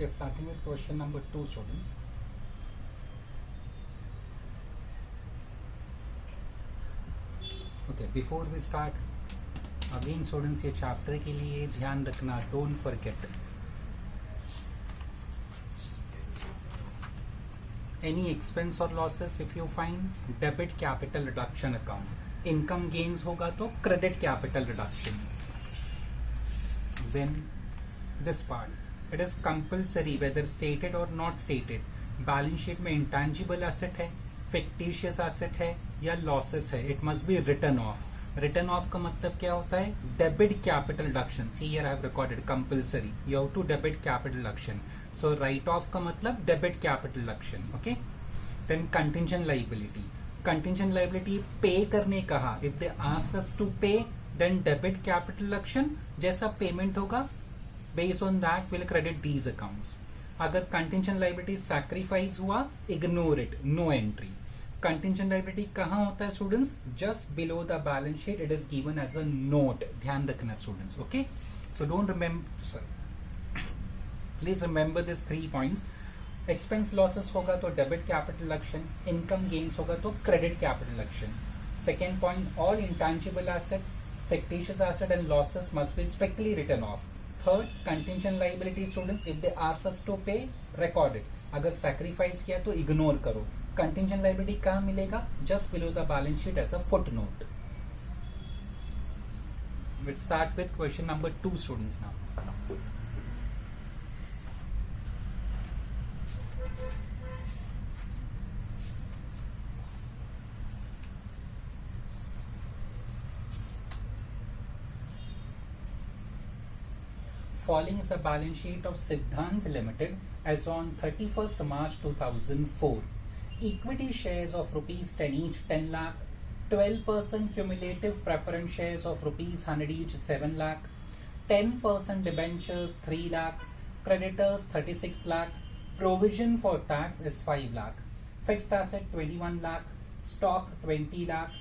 Okay, starting with question number 2, students. Okay, before we start, again students, ये chapter के लिए ध्यान रखना, don't forget. Any expense or losses if you find, debit capital reduction account. Income gains होगा तो credit capital reduction. Then this part, it is compulsory whether stated or not stated. Balance sheet में intangible asset है, fictitious asset है या losses है, it must be written off. Written off का मतलब क्या होता है? Debit capital reduction. See here I have recorded compulsory, you have to debit capital reduction. So write off का मतलब debit capital reduction. Okay. Then contingent liability. Contingent liability pay करने कहा, if they ask us to pay then debit capital reduction. जैसा payment होगा based on that we'll credit these accounts. अगर contingent liability sacrifice हुआ, ignore it, no entry. Contingent liability कहाँ होता है students? Just below the balance sheet, it is given as a note. ध्यान रखना students, okay? So don't remember, sorry. Please remember these 3 points. Expense losses होगा तो debit capital reduction, income gains होगा तो credit capital reduction. Second point, all intangible asset, fictitious asset and losses must be strictly written off. Third, contingent liability students, if they ask us to pay, record it. अगर sacrifice किया तो ignore करो. Contingent liability कहां मिलेगा? Just below the balance sheet as a foot note. Will start with question number 2 students now. Following is the balance sheet of Siddhant Limited as on 31st March 2004. Equity shares of rupees 10 each 10 lakh, 12% cumulative preference shares of rupees 100 each 7 lakh, 10% debentures 3 lakh, creditors 36 lakh, provision for tax is 5 lakh, fixed asset 21 lakh, stock 20 lakh,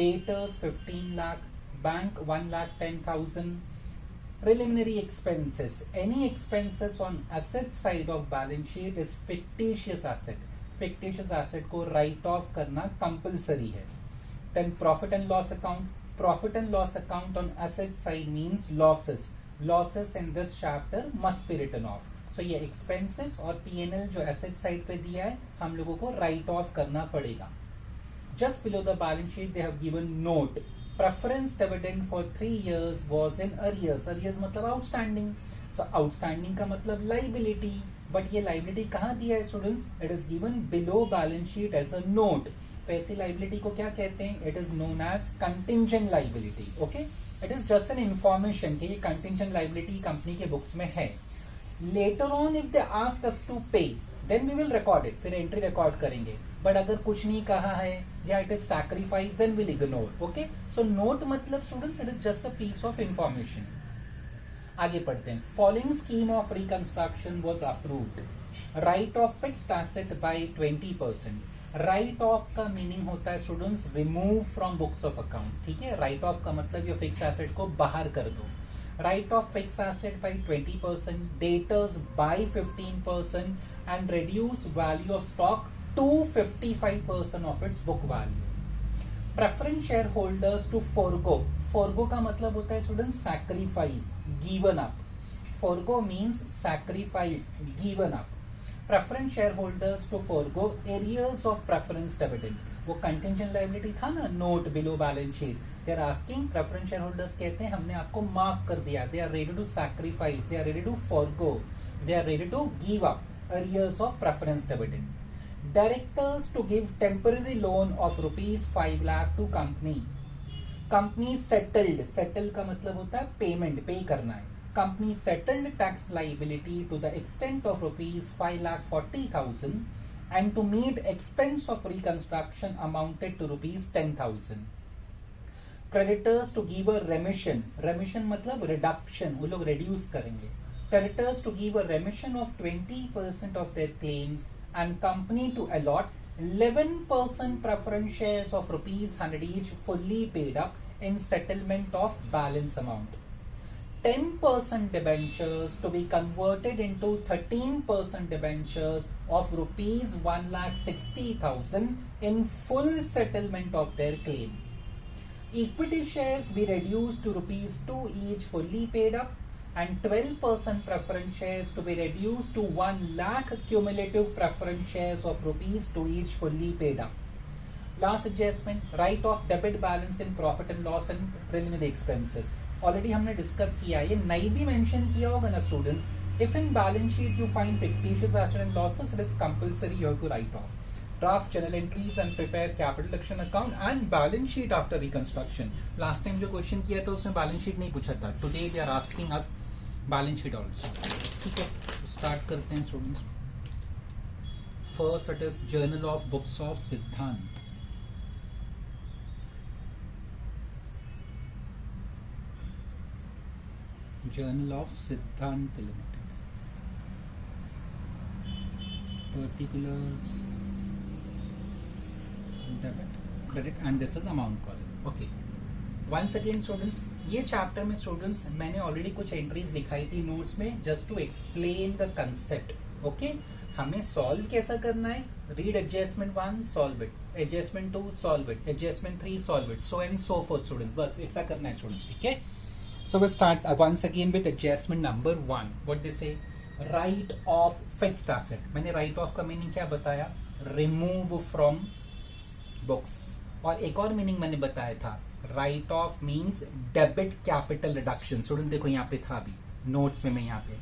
debtors 15 lakh, bank 1 lakh 10,000. Preliminary expenses. Any expenses on asset side of balance sheet is fictitious asset. Fictitious asset को write off करना compulsory है. Then profit and loss account. Profit and loss account on asset side means losses. Losses in this chapter must be written off. So ये expenses और P&L जो asset side पे दिया है, हम लोगों को write off करना पड़ेगा. Just below the balance sheet they have given note. Preference dividend for 3 years was in arrears. Arrears मतलब outstanding. So outstanding का मतलब liability. But ये liability कहाँ दिया है students? It is given below balance sheet as a note. तो ऐसी liability को क्या कहते हैं? It is known as contingent liability. Okay? It is just an information कि ये contingent liability company के books में है. Later on if they ask us to pay, then we will record it. फिर entry record करेंगे. But अगर कुछ नहीं कहा है या it is sacrifice then will ignore. Okay. So note मतलब students it is just a piece of information. आगे पढ़ते हैं. Following scheme of reconstruction was approved. Write off fixed asset by 20%. Write off का मीनिंग होता है students remove from books of accounts. ठीक है. Write off का मतलब ये फिक्स एसेट को बाहर कर दो. Write off fix asset by 20%, debtors by 15% and reduce value of stock to 55% of its book value. Preference shareholders to forgo. Forgo का मतलब होता है students sacrifice, given up. Forgo means sacrifice, given up. Preference shareholders to forgo arrears of preference dividend. वो contingent liability था ना, note below balance sheet. They are asking, preference shareholders कहते हैं हमने आपको माफ कर दिया. They are ready to sacrifice. They are ready to forgo. They are ready to give up arrears of preference dividend. Directors to give temporary loan of rupees 5 lakh to company. Company settled. Settle का मतलब होता है payment, pay करना है. Company settled tax liability to the extent of rupees 5,40,000 and to meet expense of reconstruction amounted to rupees 10,000. Creditors to give a remission. Remission मतलब reduction, वो लोग reduce करेंगे. Creditors to give a remission of 20% of their claims and company to allot 11% preference shares of rupees 100 each fully paid up in settlement of balance amount. 10% debentures to be converted into 13% debentures of rupees 1,60,000 in full settlement of their claim. Equity shares be reduced to rupees 2 each fully paid up, and 12% preference shares to be reduced to 1 lakh cumulative preference shares of rupees 2 each fully paid up. Last adjustment, write off debit balance in profit and loss and preliminary expenses. Already हमने discuss किया, ये नहीं भी mention किया होगा ना students. If in balance sheet you find fictitious asset and losses, it is compulsory you have to write off. Draft journal entries and prepare capital action account and balance sheet after reconstruction. Last time जो question किया था उसमें balance sheet नहीं पूछा था. Today they are asking us balance sheet also. ठीक है, start करते हैं students. First it is journal of books of सिद्धांत. Journal of Siddhant Limited. Particulars, debit, credit, and this is amount column. Okay. Once again, students, ये chapter में students मैंने already कुछ entries लिखाई थी नोट्स में, just to explain the concept. Okay, हमें solve कैसा करना है. Read adjustment 1, solve it. Adjustment 2, solve it. Adjustment 3, solve it. So and so forth students. बस ऐसा करना है स्टूडेंट्स. ठीक है. So we start once again with adjustment number 1. What they say? Write off fixed asset. मैंने write off का meaning क्या बताया? Remove from books. और एक और मीनिंग मैंने बताया था, write off means debit capital reduction. Student देखो यहाँ पे था अभी नोट्स में, मैं यहाँ पे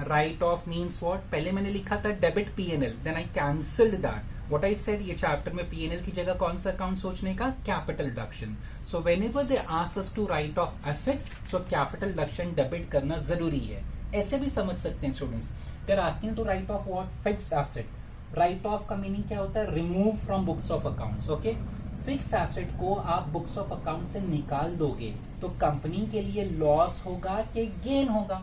write off means what? पहले मैंने लिखा था debit P&L, then I cancelled that. What I said, ये चैप्टर में P&L की जगह कौन सा अकाउंट सोचने का? Capital reduction. So whenever they ask us to write off asset, so capital reduction debit करना जरूरी है. ऐसे भी समझ सकते हैं students. They are asking to write off what? Fixed asset. Write off का मीनिंग क्या होता है? Remove from books of accounts. Okay, fix asset को आप बुक्स ऑफ अकाउंट से निकाल दोगे तो कंपनी के लिए लॉस होगा कि गेन होगा.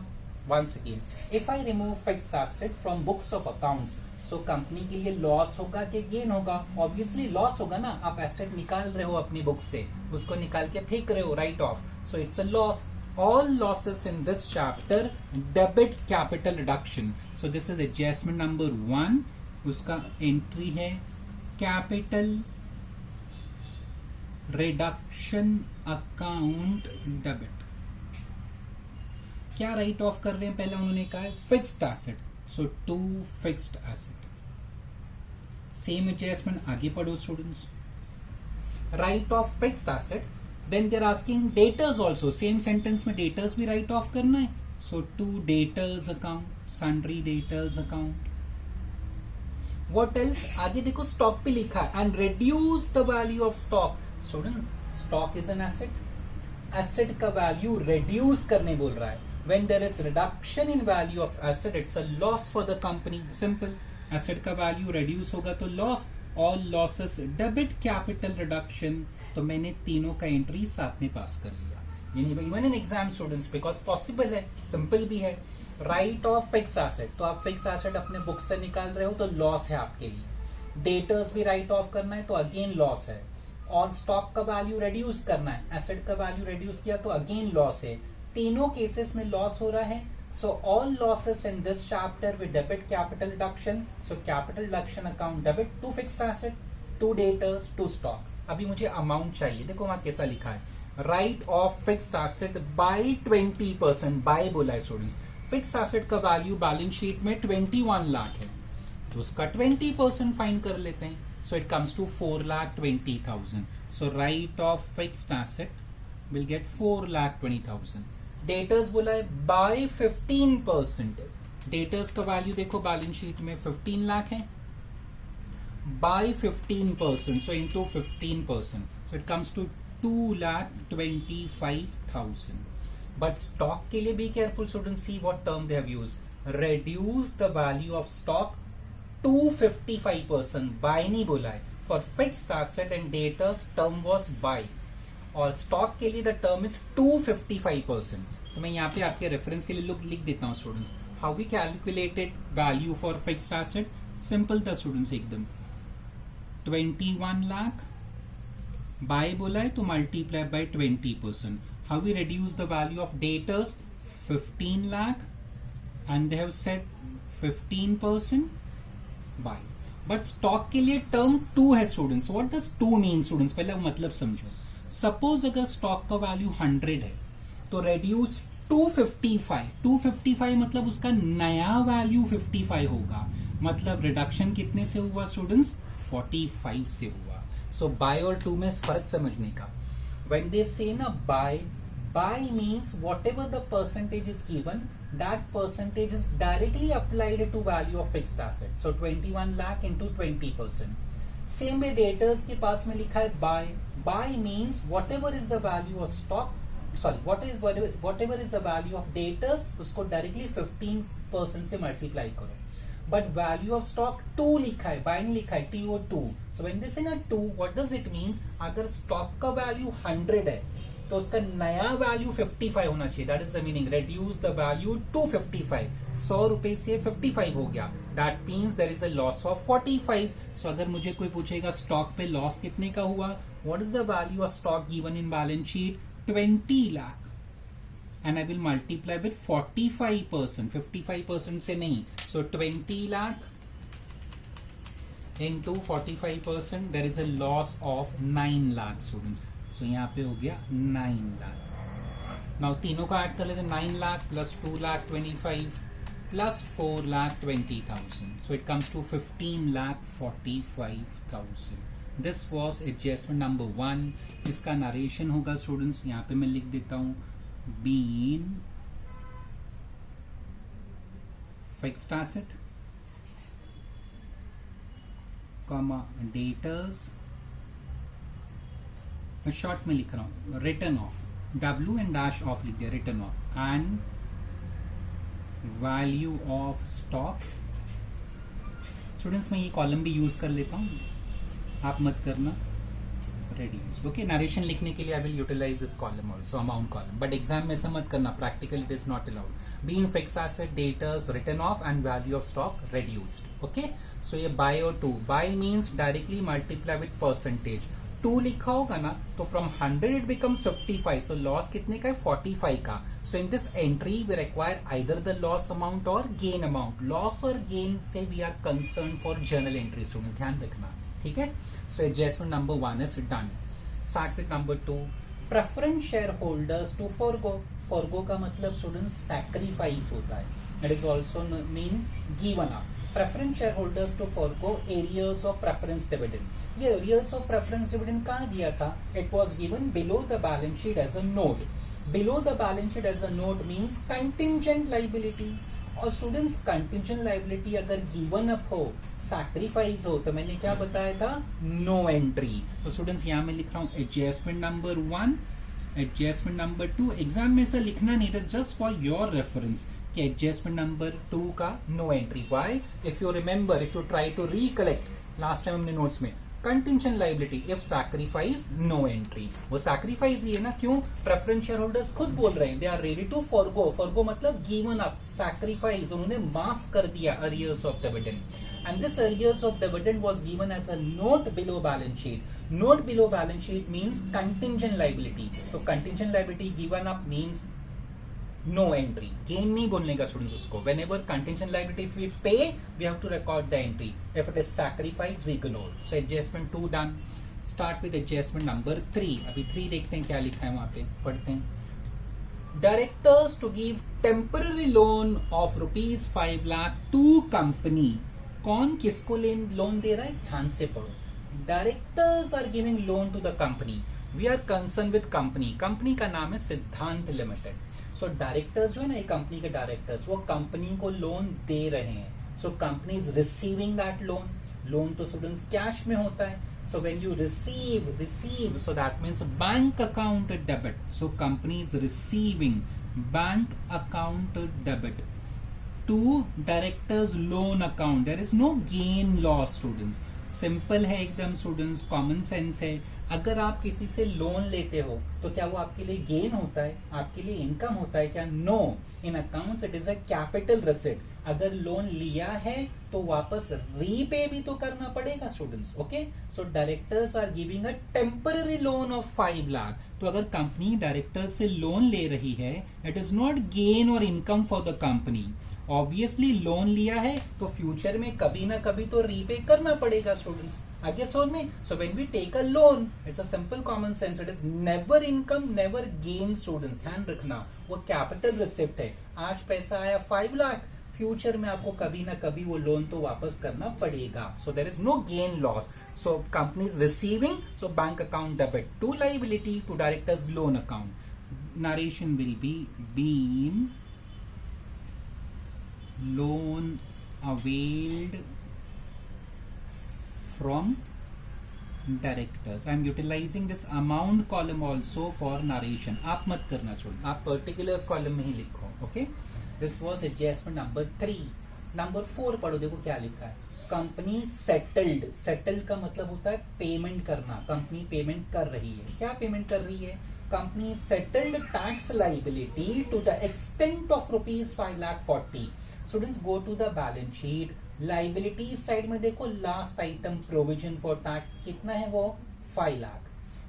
Once again, if I remove fix asset from books of accounts, so company के लिए लॉस होगा कि गेन होगा? ऑब्वियसली लॉस होगा ना. आप एसेट निकाल रहे हो अपनी बुक से, उसको निकाल के फेंक रहे हो, write off. So it's a loss. All losses in this chapter debit capital reduction. So this is adjustment number 1. उसका एंट्री है कैपिटल रिडक्शन अकाउंट डेबिट. क्या राइट ऑफ कर रहे हैं? पहले उन्होंने कहा है fixed asset, so 2 fixed asset. Same adjustment आगे पढ़ो students. Write off fixed asset, then they are asking debtors also. Same sentence में डेटर्स भी राइट ऑफ करना है. सो 2 debtors account, sundry debtors account. What else? आगे देखो स्टॉक पे लिखा है and reduce the value of stock. Student, stock is an asset. Asset का वैल्यू रिड्यूस करने बोल रहा है. When there is reduction in value of asset, it's a loss for the company. Simple. Asset का value reduce होगा तो loss. All losses debit capital reduction. तो मैंने तीनों का एंट्री साथ में पास कर लिया. Even in exam students, because possible है, सिंपल भी है. राइट ऑफ फिक्स एसेट, तो आप फिक्स एसेट अपने बुक से निकाल रहे हो तो लॉस है आपके लिए. डेटर्स भी राइट ऑफ करना है तो अगेन लॉस है. और स्टॉक का वैल्यू रिड्यूस करना है, एसेट का वैल्यू रिड्यूस किया तो अगेन लॉस है. तीनों केसेस में लॉस हो रहा है. So all losses in this chapter with debit capital reduction. So capital reduction account debit, 2 fixed asset, 2 debtors, 2 stock. अभी मुझे अमाउंट चाहिए. देखो वहां कैसा लिखा है, write off fixed asset by 20%. By बोला है स्टूडेंट्स. फिक्स एसेट का वैल्यू बैलेंस शीट में 21 लाख है, तो उसका 20% फाइन कर लेते हैं. So it comes to 4,20,000. So write off fixed asset will get 4,20,000. Debtors बोला है बाय 15%. डेटर्स का वैल्यू देखो बैलेंस शीट में 15 लाख है, by 15%, so into 15%, so it comes to 2,25,000. But stock के लिए be careful student. See what term they have used. reduce the value of stock to 55%. By नहीं बोला है. For fixed asset and debtors term was by, और stock के लिए the term is 255%. तो मैं यहाँ पे आपके रेफरेंस के लिए लिख देता हूँ students. How we calculated value for fixed asset? Simple था स्टूडेंट्स एकदम. 21 लाख बाय बोला है तो multiply by 20%. How we reduce the value of debtors? 15 lakh and they have said 15% buy. But stock के लिए टर्म 2 है students. What does 2 mean students? पहले मतलब समझो. सपोज अगर स्टॉक का वैल्यू 100 है तो रेड्यूस 255 मतलब उसका नया वैल्यू 55 होगा. मतलब रिडक्शन कितने से हुआ स्टूडेंट्स? 45 से हुआ. सो बाय और 2 में फर्क समझने का. व्हेन दे से ना bye means whatever the percentage is given, that percentage is directly applied to value of fixed asset. So 21 lakh into 20%. Same way debtors के पास में लिखा है buy means whatever is the value of stock, whatever is the value of debtors, उसको directly 15% से multiply करो. But value of stock 2 लिखा है, buy नहीं लिखा है, TO2. So when they say ना 2, what does it means? अगर stock का value 100 है तो उसका नया वैल्यू 55 होना चाहिए. That is the meaning. Reduce the value to 55. 100 रुपए से 55 हो गया. That means there is a loss of 45. So अगर मुझे कोई पूछेगा स्टॉक पे लॉस कितने का हुआ, what is the value of stock given in balance sheet? 20 lakh. And I will multiply with 45%. 55% से नहीं. So 20 lakh into 45%, there is a loss of 9 lakh students. तो यहाँ पे हो गया 9 लाख. नाउ तीनों का ऐड कर लेते. 9 lakh plus 2 lakh 25 plus 4 lakh 20,000. So it comes to 15 lakh 45,000. This was adjustment number 1. इसका नरेशन होगा स्टूडेंट्स, यहाँ पे मैं लिख देता हूं. Being fixed asset comma debtors, short में लिख रहा हूं written off. W and dash off लिख दिया. Written off and value of stock. Students मैं ये कॉलम भी यूज कर लेता हूं, आप मत करना. रेड्यूस. ओके, नरेशन लिखने के लिए I will utilize this column also, amount column. But exam में ऐसा मत करना, practical it is not allowed. Being fixed asset, debtors, written off and value of stock reduced. Okay, so ये by और 2. By means directly multiply with percentage. 2 लिखा होगा ना तो from 100 it becomes 55. So loss कितने का है? 45 का. So in this entry we require either the loss amount और गेन अमाउंट. लॉस और गेन से we are concern for journal entry student, ध्यान रखना. ठीक है. So adjustment number 1 is done. Start with number 2. Preference share holders to forgo. Forgo का मतलब student sacrifice होता है. It is also means given up. Preference shareholders to forgo arrears of preference dividend. ये arrears of preference dividend कहाँ दिया था? It was given below the balance sheet as a note. Below the balance sheet as a note means contingent liability. और students contingent liability अगर given up हो, sacrifice हो, तो मैंने क्या बताया था? No entry. तो स्टूडेंट्स यहाँ मैं लिख रहा हूँ adjustment number 1, adjustment number 2. Exam में से लिखना नहीं था, just for your reference. Adjustment number 2 का no entry. Why? If you remember, if you try to recollect last time हमने नोट्स में contingent liability if sacrifice no entry. वो sacrifice ही है ना. क्यों? प्रेफरेंस शेयर होल्डर्स खुद बोल रहे हैं they are ready to forgo. Forgo मतलब गिवन अप, सैक्रिफाइस, उन्होंने माफ कर दिया arrears of dividend. And this arrears of dividend was given as a note below balance sheet. Note below balance sheet means contingent liability. तो contingent liability given up means no entry. Gain नहीं बोलने का students उसको. Whenever contingent liability if we pay, we have to record the entry. If it is sacrifice, we ignore. So adjustment 2 done. Start with adjustment number 3. अभी 3 देखते हैं क्या लिखा है वहां पे, पढ़ते हैं. Directors to give temporary loan of rupees 5 lakh to company. कौन किसको लोन दे रहा है? ध्यान से पढ़ो. Directors are giving loan to the company. We are concerned with company. Company का नाम है सिद्धांत लिमिटेड. सो डायरेक्टर्स जो है ना, ये कंपनी के डायरेक्टर्स, वो कंपनी को लोन दे रहे हैं. So company is receiving that loan. Loan तो स्टूडेंट्स कैश में होता है. So when you receive so that means bank account debit. So company is receiving bank account debit to directors loan account. There is no gain loss students. Simple है एकदम students, common sense है. अगर आप किसी से loan लेते हो तो क्या वो आपके लिए गेन होता है? आपके लिए इनकम होता है क्या? No. In accounts it is a capital receipt. अगर लोन लिया है तो वापस रीपे भी तो करना पड़ेगा students. Okay, so directors are giving a temporary loan of 5 lakh. तो अगर कंपनी डायरेक्टर से लोन ले रही है, इट इज नॉट गेन और income for the company. Obviously loan लिया है तो फ्यूचर में कभी ना कभी तो रीपे करना पड़ेगा स्टूडेंट्स. आगे सोच में, so when we take a loan, it's a simple common sense, it is never income never gain students. ध्यान रखना, वो कैपिटल रिसिप्ट है. आज पैसा आया 5 लाख, फ्यूचर में आपको कभी ना कभी वो लोन तो वापस करना पड़ेगा. So there is no gain loss. So company is receiving, so bank account debit to liability to directors loan account. Narration will be being loan availed from directors. I am utilizing this amount column also for narration. आप मत करना छोड़, आप particulars column में ही लिखो. Okay, this was adjustment number 3. Number 4 पढ़ो, देखो क्या लिखा है. Company settled. सेटल्ड का मतलब होता है पेमेंट करना. कंपनी पेमेंट कर रही है. क्या पेमेंट कर रही है? Company settled tax liability to the extent of ₹5,40,000. Students go to the balance sheet. Liability side में देखो, last item provision for tax कितना है, वो 5 lakh.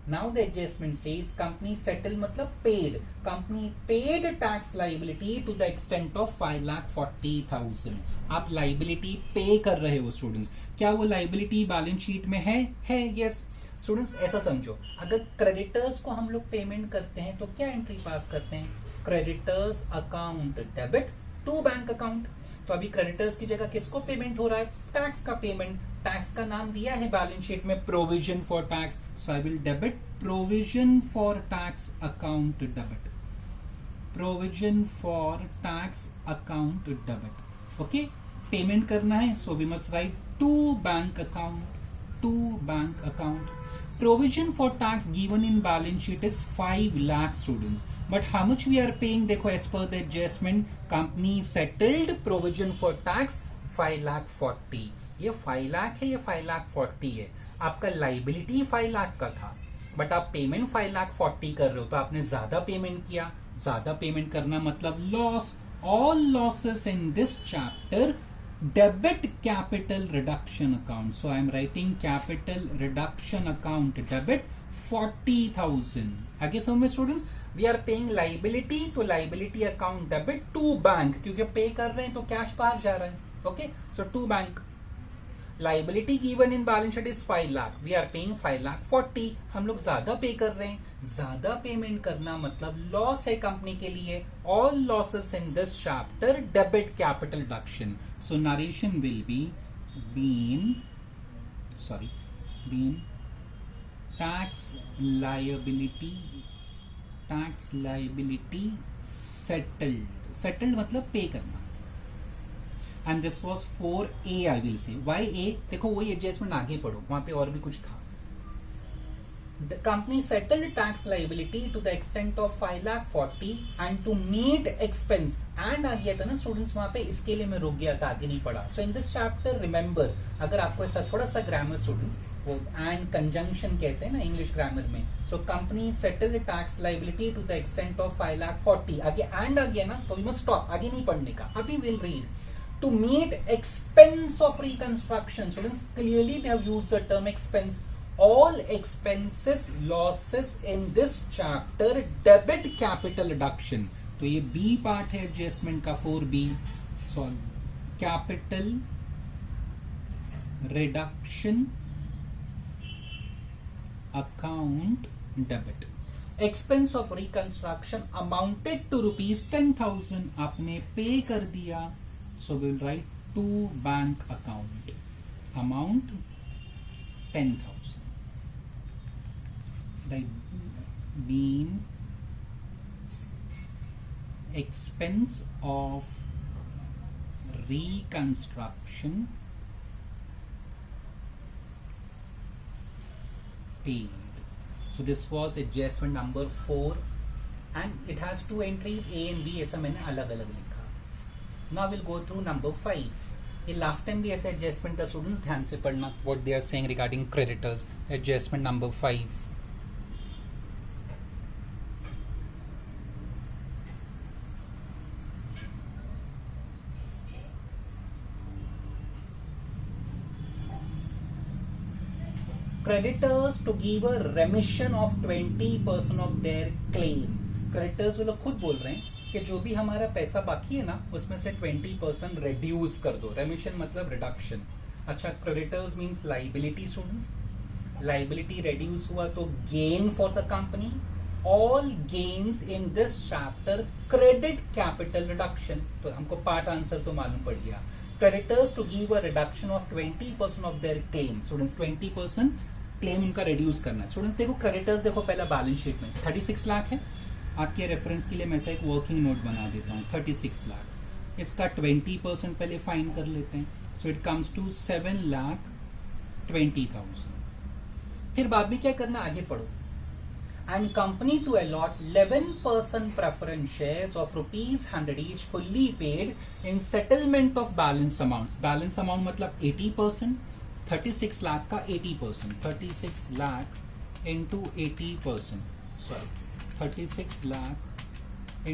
Now the adjustment says company settle मतलब paid. Company paid tax liability to the extent of 5,40,000. आप liability पे कर रहे हो स्टूडेंट्स. क्या वो लाइबिलिटी बैलेंस शीट में है? यस. स्टूडेंट्स ऐसा समझो, अगर क्रेडिटर्स को हम लोग पेमेंट करते हैं तो क्या एंट्री पास करते हैं? Creditors account debit to bank account. तो अभी क्रेडिटर्स की जगह किसको पेमेंट हो रहा है? टैक्स का पेमेंट. टैक्स का नाम दिया है बैलेंस शीट में provision for tax. So I will debit provision for tax account debit. Provision for tax account debit. Okay, payment करना है, so we must write to bank account. To bank account. Provision for tax given in balance sheet is 5 lakh students. But how much we are paying? देखो as per the adjustment, company settled provision for tax 5,40,000. ये 5 लाख है, ये 5,40,000 है. आपका liability 5 lakh का था, but आप payment 5,40,000 कर रहे हो, तो आपने ज्यादा पेमेंट किया. ज्यादा पेमेंट करना मतलब loss. All losses in this chapter debit capital reduction account. So I am writing capital reduction account debit 40,000. आगे समझ में students, we are paying liability तो liability account debit to bank, क्योंकि पे कर रहे हैं तो कैश बाहर जा रहा है. Okay, so to bank. Liability given in balance sheet is 5 lakh, we are paying 5,40,000. हम लोग ज्यादा पे कर रहे हैं. ज्यादा पेमेंट करना मतलब लॉस है कंपनी के लिए. All losses in this chapter debit capital deduction. So narration will be been tax liability settled मतलब पे करना. And this was 4A I will say. Why A? देखो वही एडजस्टमेंट आगे पढ़ो, वहां पे और भी कुछ था. The company settled tax liability to the extent of 5,40,000 and to meet expense. And आ गया था ना स्टूडेंट्स, वहां पे इसके लिए मैं रुक गया था, आगे नहीं पढ़ा. So in this chapter remember, अगर आपको ऐसा थोड़ा सा ग्रामर स्टूडेंट्स, वो and conjunction कहते हैं ना इंग्लिश ग्रामर में. So company settled tax liability to the extent of 5,40,000. आगे and आ गया ना, तो we must stop, आगे नहीं पढ़ने का. अभी we'll read. To meet expense of reconstruction. Students, clearly they have used the term expense. All expenses losses in this chapter debit capital reduction. तो ये B पार्ट है एडजस्टमेंट का 4B. So capital reduction account debit. Expense of reconstruction amounted to ₹10,000. आपने pay कर दिया, so will write to bank account. Amount 10,000. Being expense of reconstruction paid. So this was adjustment number 4 and it has 2 entries A and B. ऐसा मैंने अलग अलग लिखा. Now we'll go through number 5. ये last time भी ऐसा adjustment था students, ध्यान से पढ़ना what they are saying regarding creditors. Adjustment number 5. creditors to give a remission of 20% of their claim. Creditors वो लोग खुद बोल रहे हैं कि जो भी हमारा पैसा बाकी है ना उसमें से 20% रिड्यूस कर दो. रेमिशन मतलब रिडक्शन. अच्छा, creditors means liability. Students, liability reduce हुआ तो gain for the company. All gains in this chapter credit capital reduction. तो हमको पार्ट आंसर तो मालूम पड़ गया. Creditors to give a reduction of 20% of their claim. Students, 20% claim उनका reduce करना है. स्टूडेंट्स देखो, क्रेडिटर्स देखो पहला बैलेंस शीट में 36 लाख है. आपके रेफरेंस के लिए मैं से एक वर्किंग नोट बना देता हूँ. 36 लाख, इसका 20% पहले फाइन कर लेते हैं. So it comes to 7,20,000. फिर बाद में क्या करना, आगे पढ़ो. And company to allot 11% preference shares of ₹100 each fully paid in settlement of balance amount. Balance amount मतलब 80%. 36 लाख का 80%. 36 lakh into 80%. Sorry, 36 lakh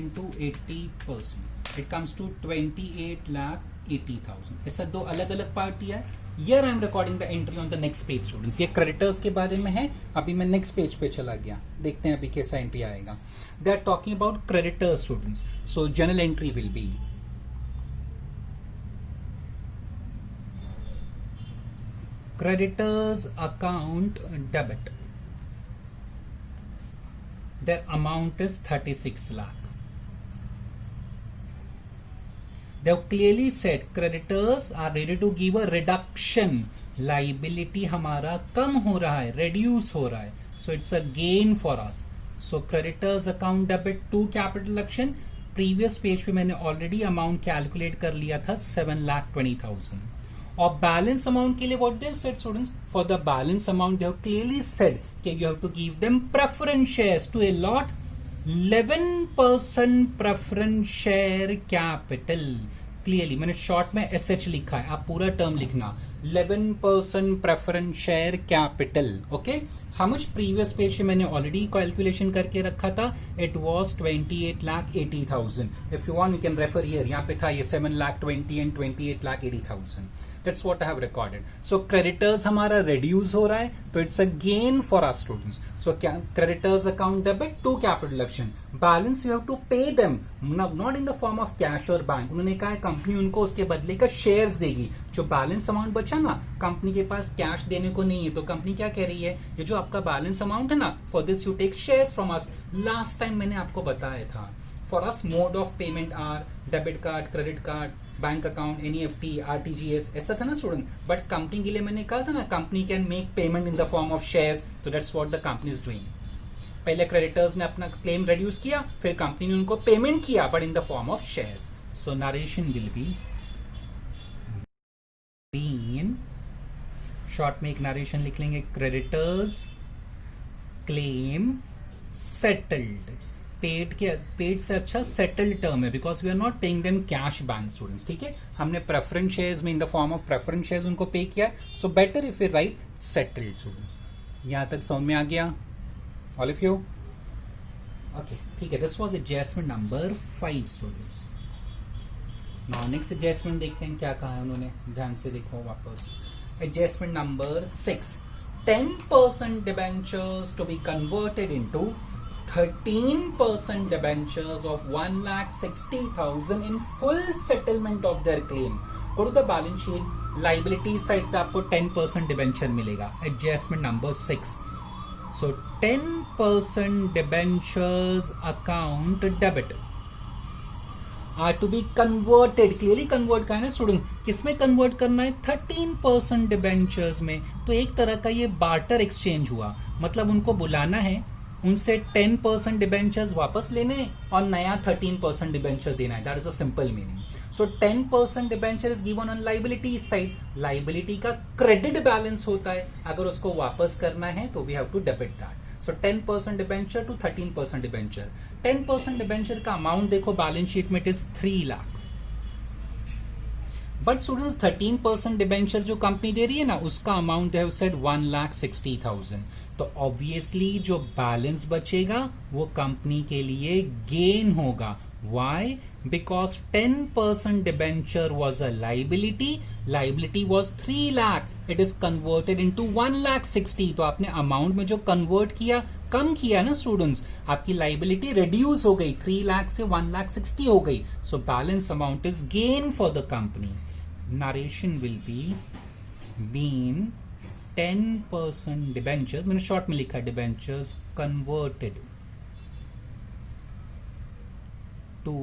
into 80%. It comes to 28,80,000. ऐसा दो अलग अलग पार्ट दिया है. Here I am recording the entry on the next page, students. ये creditors के बारे में है. अभी मैं next page पे चला गया. देखते हैं अभी कैसा entry आएगा. They are talking about creditors, students. So journal entry will be creditors account debit. Their amount is 36 lakh. They have clearly said creditors are ready to give a reduction. Liability हमारा कम हो रहा है, reduce हो रहा है. So it's a gain for us. So creditors account debit to capital action. Previous page पे मैंने already amount calculate कर लिया था 7,20,000. और balance amount के लिए what they have said, students? For the balance amount they have clearly said कि you have to give them preference shares to allot 11% preference share capital. Clearly मैंने short में SH लिखा है, आप पूरा टर्म लिखना. 11% preference share capital. Okay, how much previous page में मैंने ऑलरेडी कैलकुलेशन करके रखा था. It was 28,80,000. If you want you can refer here. यहाँ पे था ये 7,20,000 and 28,80,000. That's what I have recorded. So creditors हमारा reduce हो रहा है, तो it's a gain for us, students. So creditors account debit to capital action. Balance we have to pay them, not in the form of cash or bank. उन्होंने कहा है company उनको उसके बदले का शेयर्स देगी. जो बैलेंस अमाउंट बचा ना, कंपनी के पास कैश देने को नहीं है, तो कंपनी क्या कह रही है, ये जो आपका बैलेंस अमाउंट है ना, for this you take shares from us. Last time मैंने आपको बताया था. For us mode of payment are debit card, credit card, bank account, NEFT, RTGS, ऐसा था ना स्टूडेंट. बट कंपनी के लिए मैंने कहा था ना, company can make payment in the form of shares. तो that's what the company is doing. पहले क्रेडिटर्स ने अपना क्लेम रिड्यूस किया, फिर कंपनी ने उनको पेमेंट किया, but in the form of shares. So narration will be in short में एक नरेशन लिख लेंगे. Creditors claim settled. पेड से अच्छा सेटल्ड टर्म है, because we are not paying them cash bank. Students ठीक है, हमने प्रेफरेंस शेयर्स में in the form of preference shares उनको पे किया. So better if you write settled. Students यहां तक समझ में आ गया ऑल ऑफ यू? ओके ठीक है. This was adjustment number 5 students. Now next adjustment देखते हैं क्या कहा है उन्होंने. ध्यान से देखो वापस. Adjustment number 6. 10% debentures to be converted into 13% debentures of 1,60,000 in full settlement of their claim. Go to the balance sheet. Liability side पे आपको 10% debenture मिलेगा. Adjustment number 6. So 10% debentures account debit are to be converted. Clearly convert का है ना student. किसमें convert करना है? 13% debentures में. तो एक तरह का ये बार्टर एक्सचेंज हुआ. मतलब उनको बुलाना है, उनसे 10% डिबेंचर्स वापस लेने और नया 13% डिबेंचर देना है. That is a simple meaning. So 10% debenture is given on liability side. Liability का क्रेडिट बैलेंस होता है, अगर उसको वापस करना है तो we have to debit that. So 10% debenture to 13% debenture. 10% debenture का अमाउंट देखो बैलेंस शीट में, it is 3 lakh. But students 13% debenture जो कंपनी दे रही है ना, उसका अमाउंट दे हैव सेड 1,60,000. तो ऑब्वियसली जो बैलेंस बचेगा वो कंपनी के लिए गेन होगा. Why? Because 10% debenture was a liability. Liability was 3 lakh. It is converted into 1 lakh 60. तो आपने अमाउंट में जो कन्वर्ट किया, कम किया ना स्टूडेंट्स, आपकी लाइबिलिटी रिड्यूस हो गई, 3 लाख से 1 लाख 60 हो गई. So balance amount is gain for the company. Narration will be being 10% debentures, मैंने शॉर्ट में लिखा debentures converted to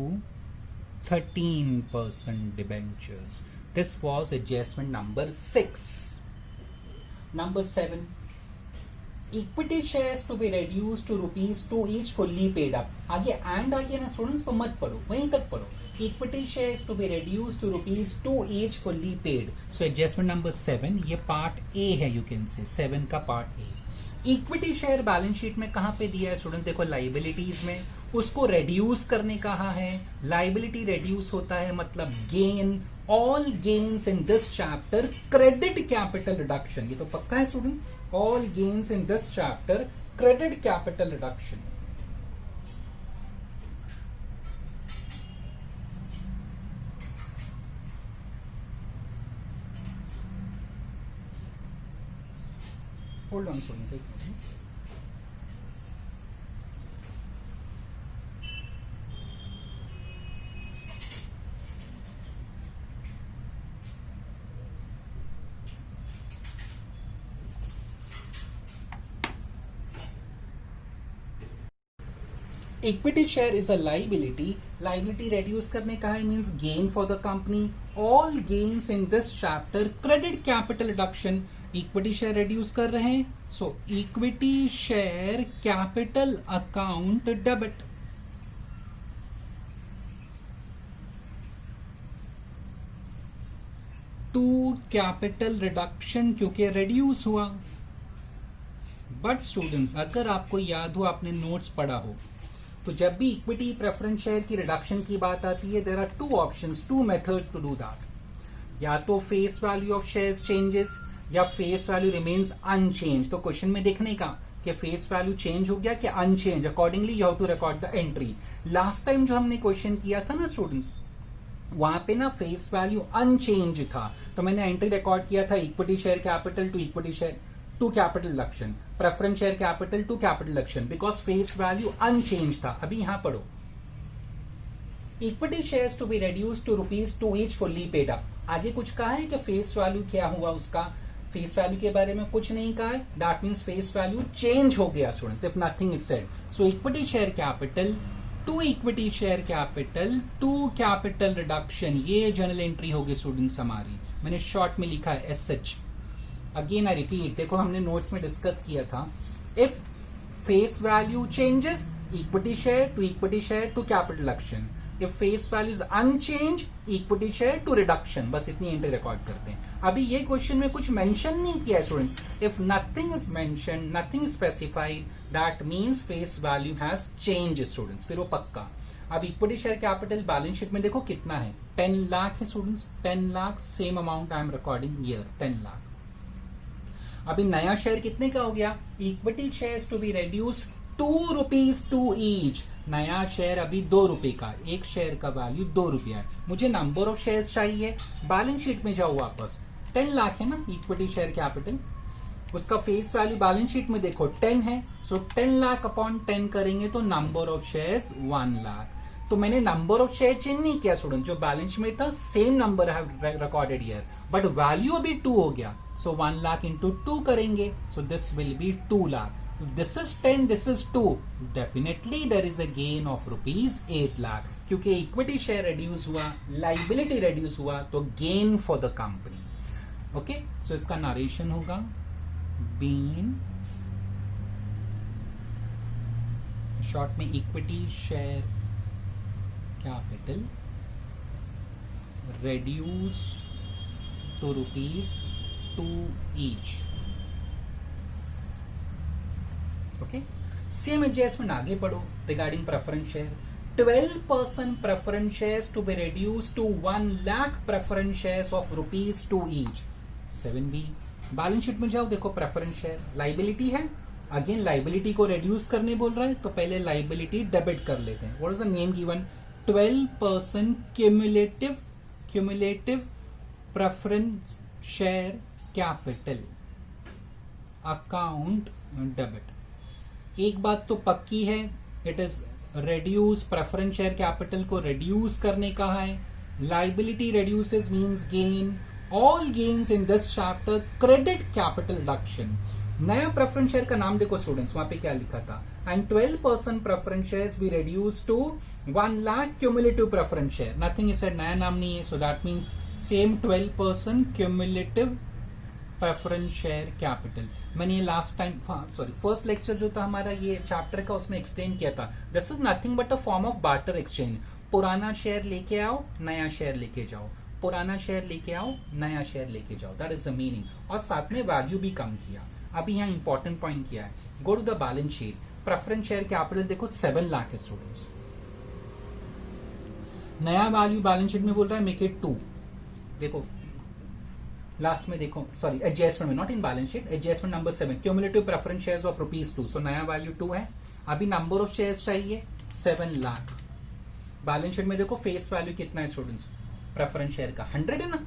13% debentures. This was adjustment number 6. Number 7. Equity shares to be reduced to rupees 2 each fully paid up. आगे and आगे ना students को मत पढ़ो, वहीं तक पढ़ो. Equity shares to be reduced to rupees 2 each fully paid. So adjustment number 7, ये part A है, you can say 7 का part A. Equity share balance sheet में कहां पे दिया है स्टूडेंट? देखो लाइबिलिटीज में उसको रेड्यूस करने कहा है. लाइबिलिटी रेड्यूस होता है मतलब gain. All gains in this chapter credit capital reduction. ये तो पक्का है student. All gains in this chapter credit capital reduction. Hold on, students. एक minute. Equity share is a liability. Liability reduce करने का है means gain for the company. All gains in this chapter credit capital reduction. Equity share reduce कर रहे हैं. So equity share capital account debit. To capital reduction क्योंकि reduce हुआ. But students अगर आपको याद हो, आपने नोट्स पढ़ा हो, तो जब भी इक्विटी प्रेफरेंस शेयर की रिडक्शन की बात आती है, there are two options, two methods to do that. या तो face value of shares changes या फेस वैल्यू रिमेन्स अनचेंज. तो क्वेश्चन में देखने का कि फेस वैल्यू चेंज हो गया कि unchanged, accordingly you have to record the entry. Last time जो हमने क्वेश्चन किया था ना स्टूडेंट्स, वहां पे ना फेस वैल्यू अनचेंज था, तो मैंने एंट्री रिकॉर्ड किया था equity share capital to equity share to capital reduction, preference share capital to capital reduction, because face value unchanged था. अभी यहां पढ़ो, equity shares to be reduced to rupees 2 each fully paid up. आगे कुछ कहा है कि फेस वैल्यू क्या हुआ उसका? फेस वैल्यू के बारे में कुछ नहीं कहा है. That means face value change हो गया students, if nothing is said. So equity share capital to equity share capital to capital reduction, ये जर्नल एंट्री होगी स्टूडेंट्स हमारी. मैंने शॉर्ट में लिखा है SH. अगेन आई रिपीट, देखो हमने नोट्स में डिस्कस किया था, if face value changes equity share to capital reduction, if face value is unchanged equity share to reduction. बस इतनी एंट्री रिकॉर्ड करते हैं. अभी ये क्वेश्चन में कुछ मेंशन नहीं किया है students. If nothing is mention, nothing is specified, that means face value has change students, फिर वो पक्का. अब equity share capital balance sheet में देखो कितना है, 10 लाख है students. 10 lakh same amount I am recording here, 10 lakh. अभी नया शेयर कितने का हो गया? Equity shares to be reduced ₹2 each. नया शेयर अभी 2 रुपए का, एक शेयर का वैल्यू 2 रुपया है. मुझे नंबर ऑफ शेयर्स चाहिए. बैलेंस शीट में जाओ वापस, 10 लाख है ना इक्विटी शेयर कैपिटल, उसका फेस वैल्यू बैलेंस शीट में देखो 10 है. सो 10 लाख अपॉन 10 करेंगे तो नंबर ऑफ शेयर्स 1 लाख. तो मैंने नंबर ऑफ शेयर चेंज नहीं किया स्टूडेंट, जो बैलेंस में था same number I have recorded here, but value अभी 2 हो गया. सो 1 लाख इंटू 2 करेंगे, सो this will be 2 lakh. If this is 10, this is 2. Definitely there is a gain of rupees 8 lakh. क्योंकि इक्विटी शेयर reduce हुआ, लाइबिलिटी reduce हुआ, तो gain for the company. Okay, so इसका narration होगा बीन, शॉर्ट में equity share capital reduce to rupees 2 each. Okay, same adjustment आगे पढ़ो regarding preference share. 12% preference shares to be reduced to 1 lakh preference shares of ₹2 each. 7B. Balance sheet में जाओ, देखो preference share liability है. Again liability को reduce करने बोल रहा है, तो पहले लाइबिलिटी डेबिट कर लेते हैं. What is the name given? 12% cumulative preference share capital account debit. एक बात तो पक्की है, it is reduce preference share capital को reduce करने का है. Liability reduces means gain. All gains in this chapter credit capital reduction. नया प्रेफरेंस शेयर का नाम देखो स्टूडेंट्स, वहां पे क्या लिखा था, and 12% preference shares be reduce to 1 lakh cumulative preference share. Nothing is said, नया नाम नहीं है, so that means same 12% cumulative preference share capital. मैंने ये लास्ट टाइम फर्स्ट लेक्चर जो था हमारा ये चैप्टर का, उसमें एक्सप्लेन किया था. This is nothing but a form of barter exchange. पुराना शेयर लेके आओ, नया शेयर लेके जाओ, पुराना शेयर लेके आओ, नया शेयर लेके जाओ. That is the meaning. और साथ में वैल्यू भी कम किया. अभी यहाँ इंपॉर्टेंट पॉइंट किया है. Go to the balance sheet. Preference share capital देखो 7 लाख है स्टूडेंट्स. नया वैल्यू बैलेंस शीट में बोल रहा है मेक इट 2. देखो लास्ट में देखो, सॉरी एडजस्टमेंट में, not in balance sheet, adjustment number 7, cumulative preference shares of ₹2. सो नया वैल्यू 2 है. अभी नंबर ऑफ शेयर्स चाहिए 7 लाख. बैलेंस शीट में देखो फेस वैल्यू कितना है स्टूडेंट्स प्रेफरेंस शेयर का, 100 है ना.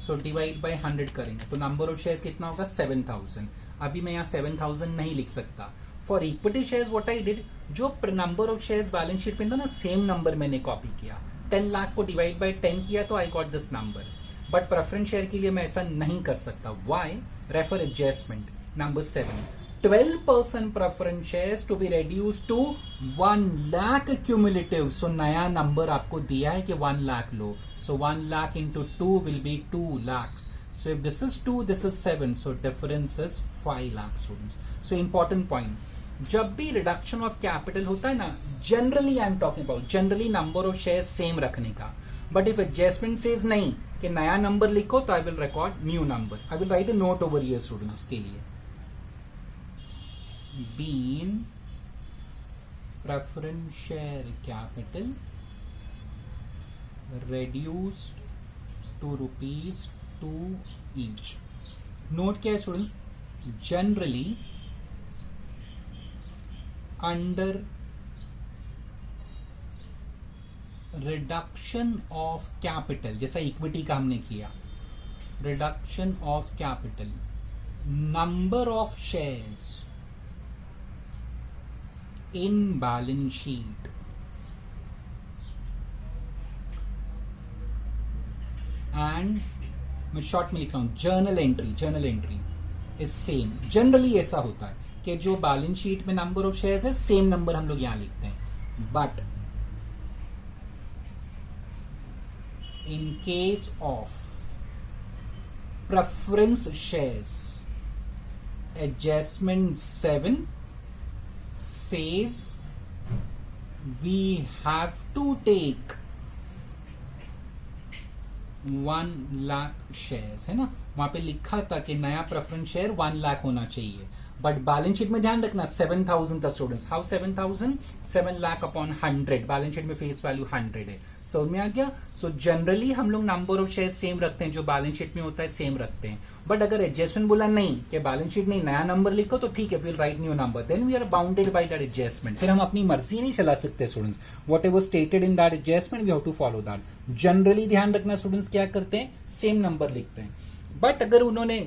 सो डिवाइड बाय 100 करेंगे तो नंबर ऑफ शेयर्स कितना होगा 7000. अभी मैं यहाँ 7000 नहीं लिख सकता. For equity shares what I did, जो number of shares balance sheet में था ना, सेम नंबर मैंने कॉपी किया. 10 लाख को डिवाइड बाय 10 किया तो आई got this number. But preference share के लिए मैं ऐसा नहीं कर सकता. Why? Refer adjustment number 7. 12% preference shares to be reduced to 1 lakh cumulative. So नया नंबर आपको दिया है कि 1 लाख लो. So 1 lakh into 2 will be 2 lakh. So if this is 2, this is 7. So difference is 5 lakh students. So important point. जब भी reduction of capital होता है ना, generally I am talking about, generally number of share same रखने का. But if adjustment says नहीं कि नया नंबर लिखो, तो आई will record new number. I will right a note over here students उसके लिए. Being preference share capital reduced to ₹2 each. Note क्या है students, generally under reduction of capital, जैसा इक्विटी का हमने किया, reduction of capital, number of shares in balance sheet and मैं short में लिख रहा हूं, journal entry is same. Generally ऐसा होता है कि जो बैलेंस शीट में नंबर ऑफ शेयर्स है, सेम नंबर हम लोग यहां लिखते हैं. But in case of preference shares, adjustment 7 says we have to take 1 lakh shares, है ना. वहां पे लिखा था कि नया प्रेफरेंस शेयर 1 लाख होना चाहिए. बट बैलेंस शीट में ध्यान रखना 7000 था students. How 7000? 7 lakh upon 100. Balance sheet में फेस वैल्यू 100 है. समझ में आ गया. सो जनरली हम लोग नंबर ऑफ शेयर सेम रखते हैं, जो बैलेंस शीट में होता है सेम रखते हैं. बट अगर एडजस्टमेंट बोला नहीं कि बैलेंस शीट नहीं, नया नंबर लिखो, तो ठीक है, will write new number. Then we are bounded by that adjustment. फिर हम अपनी मर्जी नहीं चला सकते students. Whatever stated in that adjustment we have to follow that. Generally ध्यान रखना स्टूडेंट्स, क्या करते हैं, सेम नंबर लिखते हैं. बट अगर उन्होंने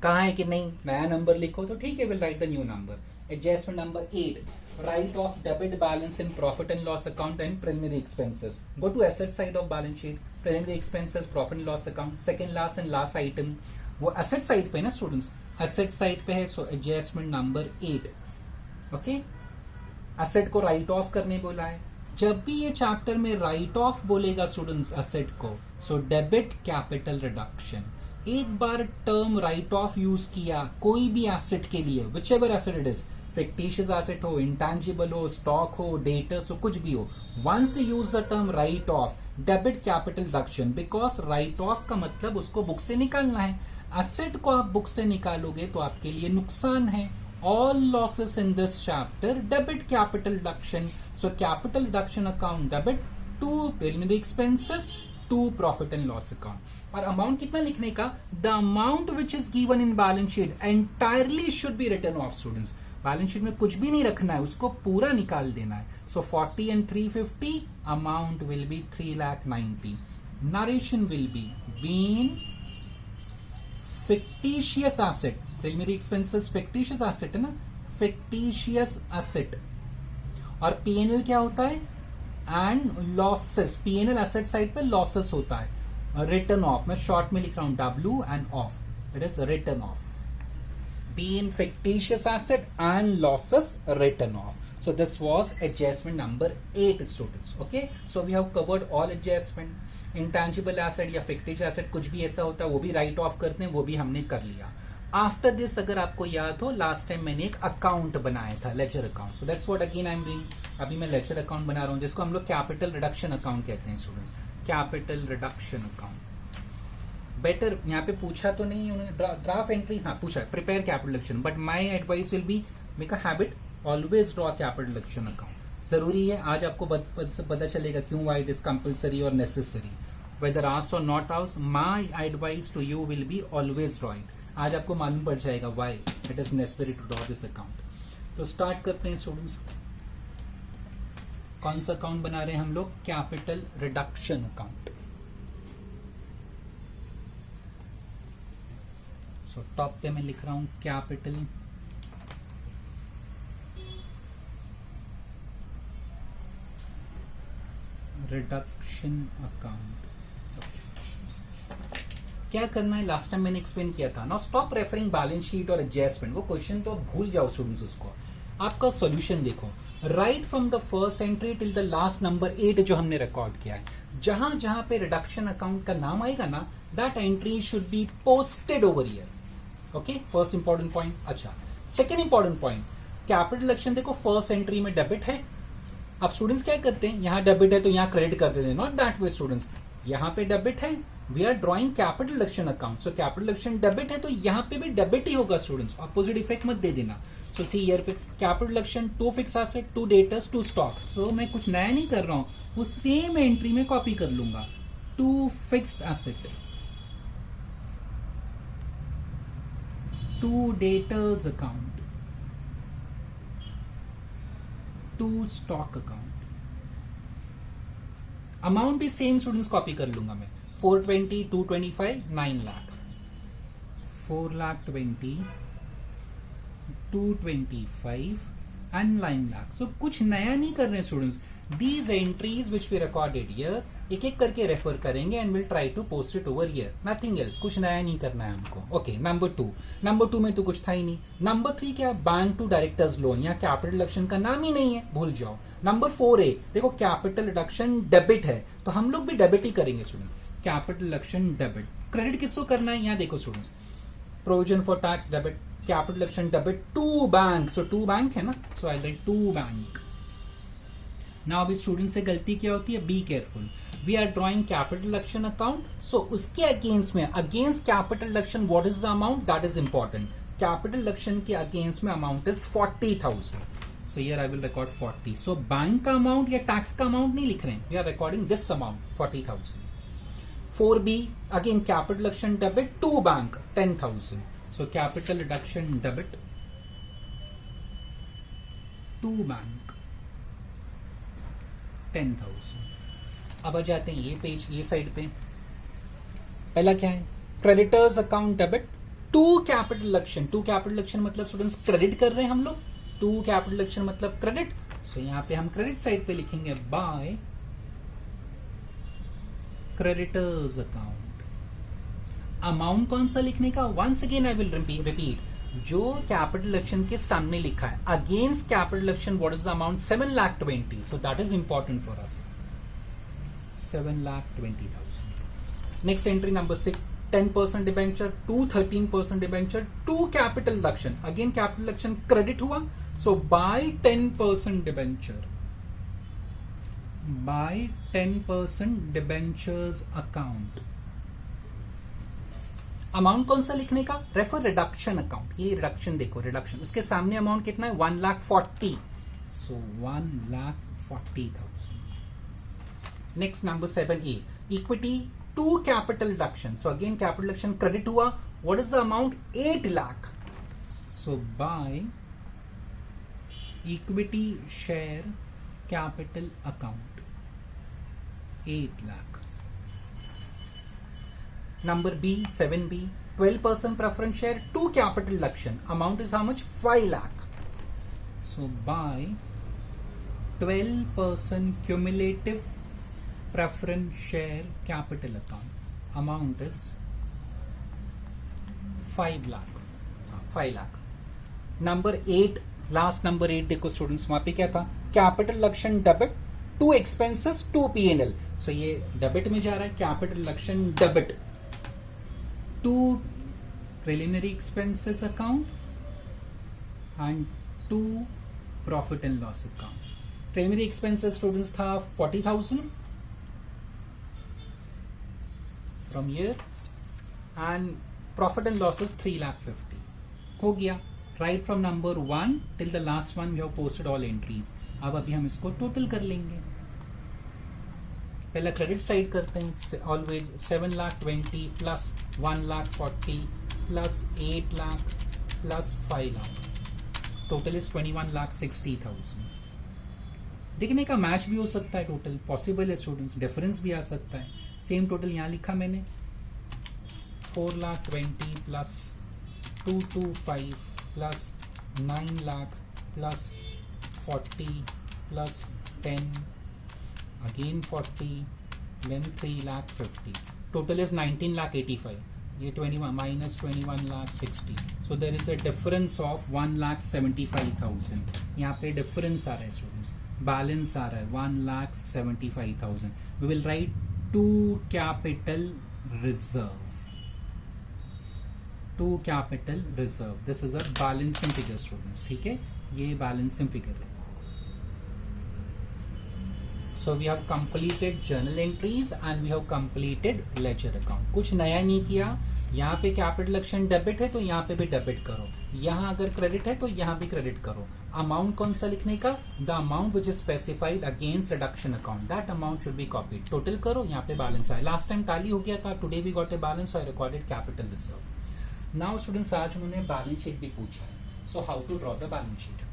कहा है कि नहीं नया नंबर लिखो, तो ठीक है, will right the new number. Adjustment number 8, write off debit balance in profit and loss account and preliminary expenses. Go to asset side of balance sheet, preliminary expenses, profit and loss account, second last and last item. वो asset side पे है ना students, asset side पे है. So adjustment number 8. Okay, asset को write off करने बोला है. जब भी ये चैप्टर में राइट ऑफ बोलेगा स्टूडेंट्स asset को, सो डेबिट कैपिटल रिडक्शन. एक बार टर्म राइट ऑफ यूज किया कोई भी एसेट के लिए, whichever asset it is, fictitious asset हो, इंटैंजिबल हो, स्टॉक हो, डेटर्स हो, कुछ भी हो, once they use the term write off, debit capital reduction. Because right off का मतलब उसको बुक से निकालना है. एसेट को आप बुक से निकालोगे तो आपके लिए नुकसान है. All losses in this chapter debit capital reduction. So capital reduction account debit to preliminary expenses to profit and loss account. और अमाउंट कितना लिखने का, the amount which is given in balance sheet entirely should be written off students. Balance sheet में कुछ भी नहीं रखना है, उसको पूरा निकाल देना है. So 40 and 350, amount will be 3,90,000. Narration will be been fictitious asset. Primary expenses fictitious asset है ना, फिक्टिशियस एसेट. और पीएनएल क्या होता है? And losses. PNL asset side पे लॉसेस होता है. रिटर्न ऑफ, मैं शॉर्ट में लिख रहा हूं W end of, it is return of. Being fictitious asset and losses written off. So this was adjustment number 8, students. Okay, so we have covered all adjustment. Intangible asset या fictitious asset कुछ भी ऐसा होता है वो भी write off करते हैं, वो भी हमने कर लिया. After this, अगर आपको याद हो, लास्ट टाइम मैंने एक अकाउंट बनाया था, ledger account. So that's what again I am doing. अभी मैं लेजर अकाउंट बना रहा हूँ, जिसको हम लोग कैपिटल रिडक्शन अकाउंट कहते हैं students. Capital reduction account. Better यहाँ पे पूछा तो नहीं उन्होंने, ड्राफ्ट एंट्री हाँ पूछा है, prepare capital reduction. But my advice will be make a habit, always draw capital reduction account. जरूरी है, आज आपको पता चलेगा क्यों वाई इट इज कंपल्सरी और necessary. Whether asked or not asked, my advice to you will be always draw it. आज आपको मालूम पड़ जाएगा why it is necessary to draw this account. तो स्टार्ट करते हैं स्टूडेंट्स. कौन सा अकाउंट बना रहे हैं हम लोग? Capital reduction account. So top पे मैं लिख रहा हूं कैपिटल रिडक्शन अकाउंट. क्या करना है, लास्ट टाइम मैंने एक्सप्लेन किया था. Now stop referring balance sheet और एडजस्टमेंट. वो क्वेश्चन तो भूल जाओ स्टूडेंट्स उसको. आपका सॉल्यूशन देखो, right from the first entry till the last number 8 जो हमने रिकॉर्ड किया है, जहां जहां पे रिडक्शन अकाउंट का नाम आएगा ना, that entry should be posted over here. Okay, first important point. अच्छा, second important point, capital reduction देखो फर्स्ट एंट्री में डेबिट है. अब स्टूडेंट्स क्या करते हैं, यहां डेबिट है तो यहां क्रेडिट कर देते हैं. नॉट दैट वे स्टूडेंट्स, यहां पे डेबिट है, we are drawing capital reduction account. So capital reduction debit है तो यहां पे भी डेबिट ही होगा स्टूडेंट्स, ऑपोजिट इफेक्ट मत दे देना. सो सी ईयर पे capital reduction, 2 fix asset, 2 debtors, 2 stock. So मैं कुछ नया नहीं कर रहा हूं, वो सेम एंट्री में कॉपी कर लूंगा. 2 fixed asset, 2 debtors account, 2 stock account. Amount भी सेम स्टूडेंट्स कॉपी कर लूंगा मैं. 420, 225, 9 लाख. 4,20,000, 225 एंड 9 लाख. सो कुछ नया नहीं कर रहे हैं students. These entries which we recorded here, एक एक करके रेफर करेंगे and will try to post it over here. Nothing else, कुछ नया नहीं करना है हमको. ओके, नंबर 2 में तो कुछ था ही नहीं. नंबर 3 क्या, बैंक टू डायरेक्टर्स लोन. यहाँ कैपिटल रिडक्शन का नाम ही नहीं है, भूल जाओ. नंबर 4A देखो, कैपिटल रिडक्शन डेबिट है तो हम लोग भी डेबिट ही करेंगे student. Capital reduction debit. Credit किसको करना है, यहाँ देखो students, provision for tax debit, capital reduction debit to bank. So 2 bank है ना, so I write 2 bank. Now अभी स्टूडेंट से गलती क्या होती है, be careful. We are drawing capital reduction account. So उसके अगेंस्ट में, against capital reduction what is the amount, that is important. Capital reduction के अगेंस्ट में amount is 40,000. So here I will record 40. So bank का amount या tax का amount नहीं लिख रहे हैं, we are recording this amount 40,000. 4B again capital reduction debit to bank 10,000. So capital reduction debit to bank 10,000. अब आ जाते हैं ये पेज, ये साइड पे. पहला क्या है, creditors account debit to capital reduction. To capital reduction मतलब स्टूडेंट्स क्रेडिट कर रहे हैं हम लोग. टू कैपिटल रिडक्शन मतलब क्रेडिट. सो यहां पे हम क्रेडिट साइड पे लिखेंगे बाय क्रेडिटर्स अकाउंट. अमाउंट कौन सा लिखने का, once again I will repeat, जो कैपिटल रिडक्शन के सामने लिखा है. Against capital reduction what is the amount, 7,20,000. So that is important for us, 7,20,000. Next entry number 6, 10% debenture, 13% debenture, 2 capital reduction. Again capital reduction credit हुआ, so by 10% debenture, by 10% debentures account. Amount कौन सा लिखने का, refer reduction account. ये reduction देखो, reduction उसके सामने amount कितना है, 1,40,000. So 1,40,000. Next number 7A, equity to capital reduction. So again capital reduction credit हुआ, what is the amount, 8 lakh. So by equity share capital account 8 lakh. Number B, 7B, 12% preference share, 2 capital Lakshan. Amount is how much? 5 lakh. So buy 12% cumulative preference share capital account. Amount is 5 lakh. 5 lakh. Number 8, last number 8 देखो students, वहां पे क्या था? Capital लक्षण debit, 2 expenses 2 P&L. सो ये debit में जा रहा है, कैपिटल लक्षण debit, 2 preliminary expenses account and 2 profit and loss account. Preliminary expenses students था 40,000 from here and profit and loss is 3,50,000. हो गया. Right from number 1 till the last one we have posted all entries. अब अभी हम इसको total कर लेंगे. पहला क्रेडिट साइड करते हैं. Always 7,20,000 plus 1,40,000 plus 8 lakh plus 5 lakh. Total is 21,60,000. देखने का मैच भी हो सकता है, टोटल पॉसिबल है स्टूडेंट्स, डिफरेंस भी आ सकता है. सेम टोटल यहाँ लिखा मैंने, 4,20,000 plus 225 plus 9 lakh plus 40 plus 10 again 40 then 3,50,000. Total is 19,85,000. ये 21 minus 21,60,000. So there is a difference of 1,75,000. यहाँ पे difference आ रहा है स्टूडेंट्स, बैलेंस आ रहा है 1,75,000. We will write to capital reserve. To capital reserve. This is a balancing figure students. ठीक है, ये balancing figure है. So we have completed journal entries and we have completed ledger account. कुछ नया नहीं किया. यहाँ पे कैपिटल लक्षण डेबिट है तो यहाँ पे भी डेबिट करो, यहाँ अगर क्रेडिट है तो यहाँ भी क्रेडिट करो. अमाउंट कौन सा लिखने का? The amount which is specified against reduction account, that amount should be copied. Total करो, यहाँ पे बैलेंस आए. लास्ट टाइम टाली हो गया था, today we got a balance, I recorded capital reserve. Now students, आज उन्होंने बैलेंस शीट भी पूछा है. So how to draw the balance sheet.